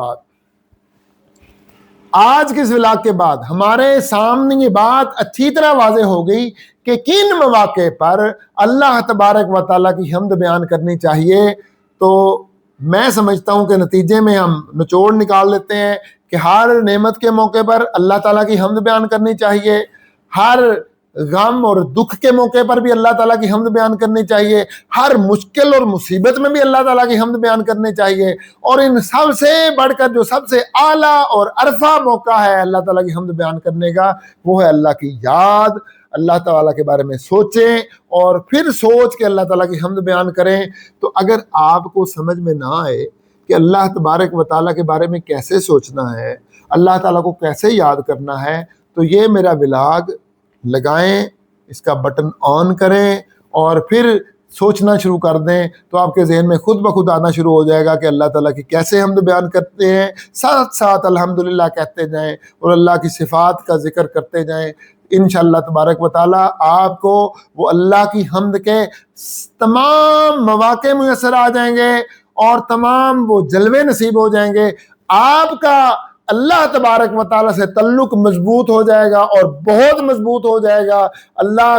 [SPEAKER 1] بعد ہمارے سامنے یہ بات اچھی طرح واضح ہو گئی کہ کن مواقع پر اللہ تبارک و تعالیٰ کی حمد بیان کرنی چاہیے۔ تو میں سمجھتا ہوں کہ نتیجے میں ہم نچوڑ نکال لیتے ہیں کہ ہر نعمت کے موقع پر اللہ تعالیٰ کی حمد بیان کرنی چاہیے، ہر غم اور دکھ کے موقع پر بھی اللہ تعالیٰ کی حمد بیان کرنی چاہیے، ہر مشکل اور مصیبت میں بھی اللہ تعالیٰ کی حمد بیان کرنی چاہیے، اور ان سب سے بڑھ کر جو سب سے اعلیٰ اور عرفہ موقع ہے اللہ تعالیٰ کی حمد بیان کرنے کا، وہ ہے اللہ کی یاد۔ اللہ تعالیٰ کے بارے میں سوچیں اور پھر سوچ کے اللہ تعالیٰ کی حمد بیان کریں۔ تو اگر آپ کو سمجھ میں نہ آئے کہ اللہ تبارک و تعالیٰ کے بارے میں کیسے سوچنا ہے، اللہ تعالیٰ کو کیسے یاد کرنا ہے، تو یہ میرا ولاگ لگائیں، اس کا بٹن آن کریں اور پھر سوچنا شروع کر دیں، تو آپ کے ذہن میں خود بخود آنا شروع ہو جائے گا کہ اللہ تعالیٰ کی کیسے حمد بیان کرتے ہیں، ساتھ ساتھ الحمدللہ کہتے جائیں اور اللہ کی صفات کا ذکر کرتے جائیں۔ انشاءاللہ تبارک و تعالیٰ آپ کو وہ اللہ کی حمد کے تمام مواقع میسر آ جائیں گے اور تمام وہ جلوے نصیب ہو جائیں گے۔ آپ کا اللہ تبارک و تعالیٰ سے تعلق مضبوط ہو جائے گا اور بہت مضبوط ہو جائے گا۔ اللہ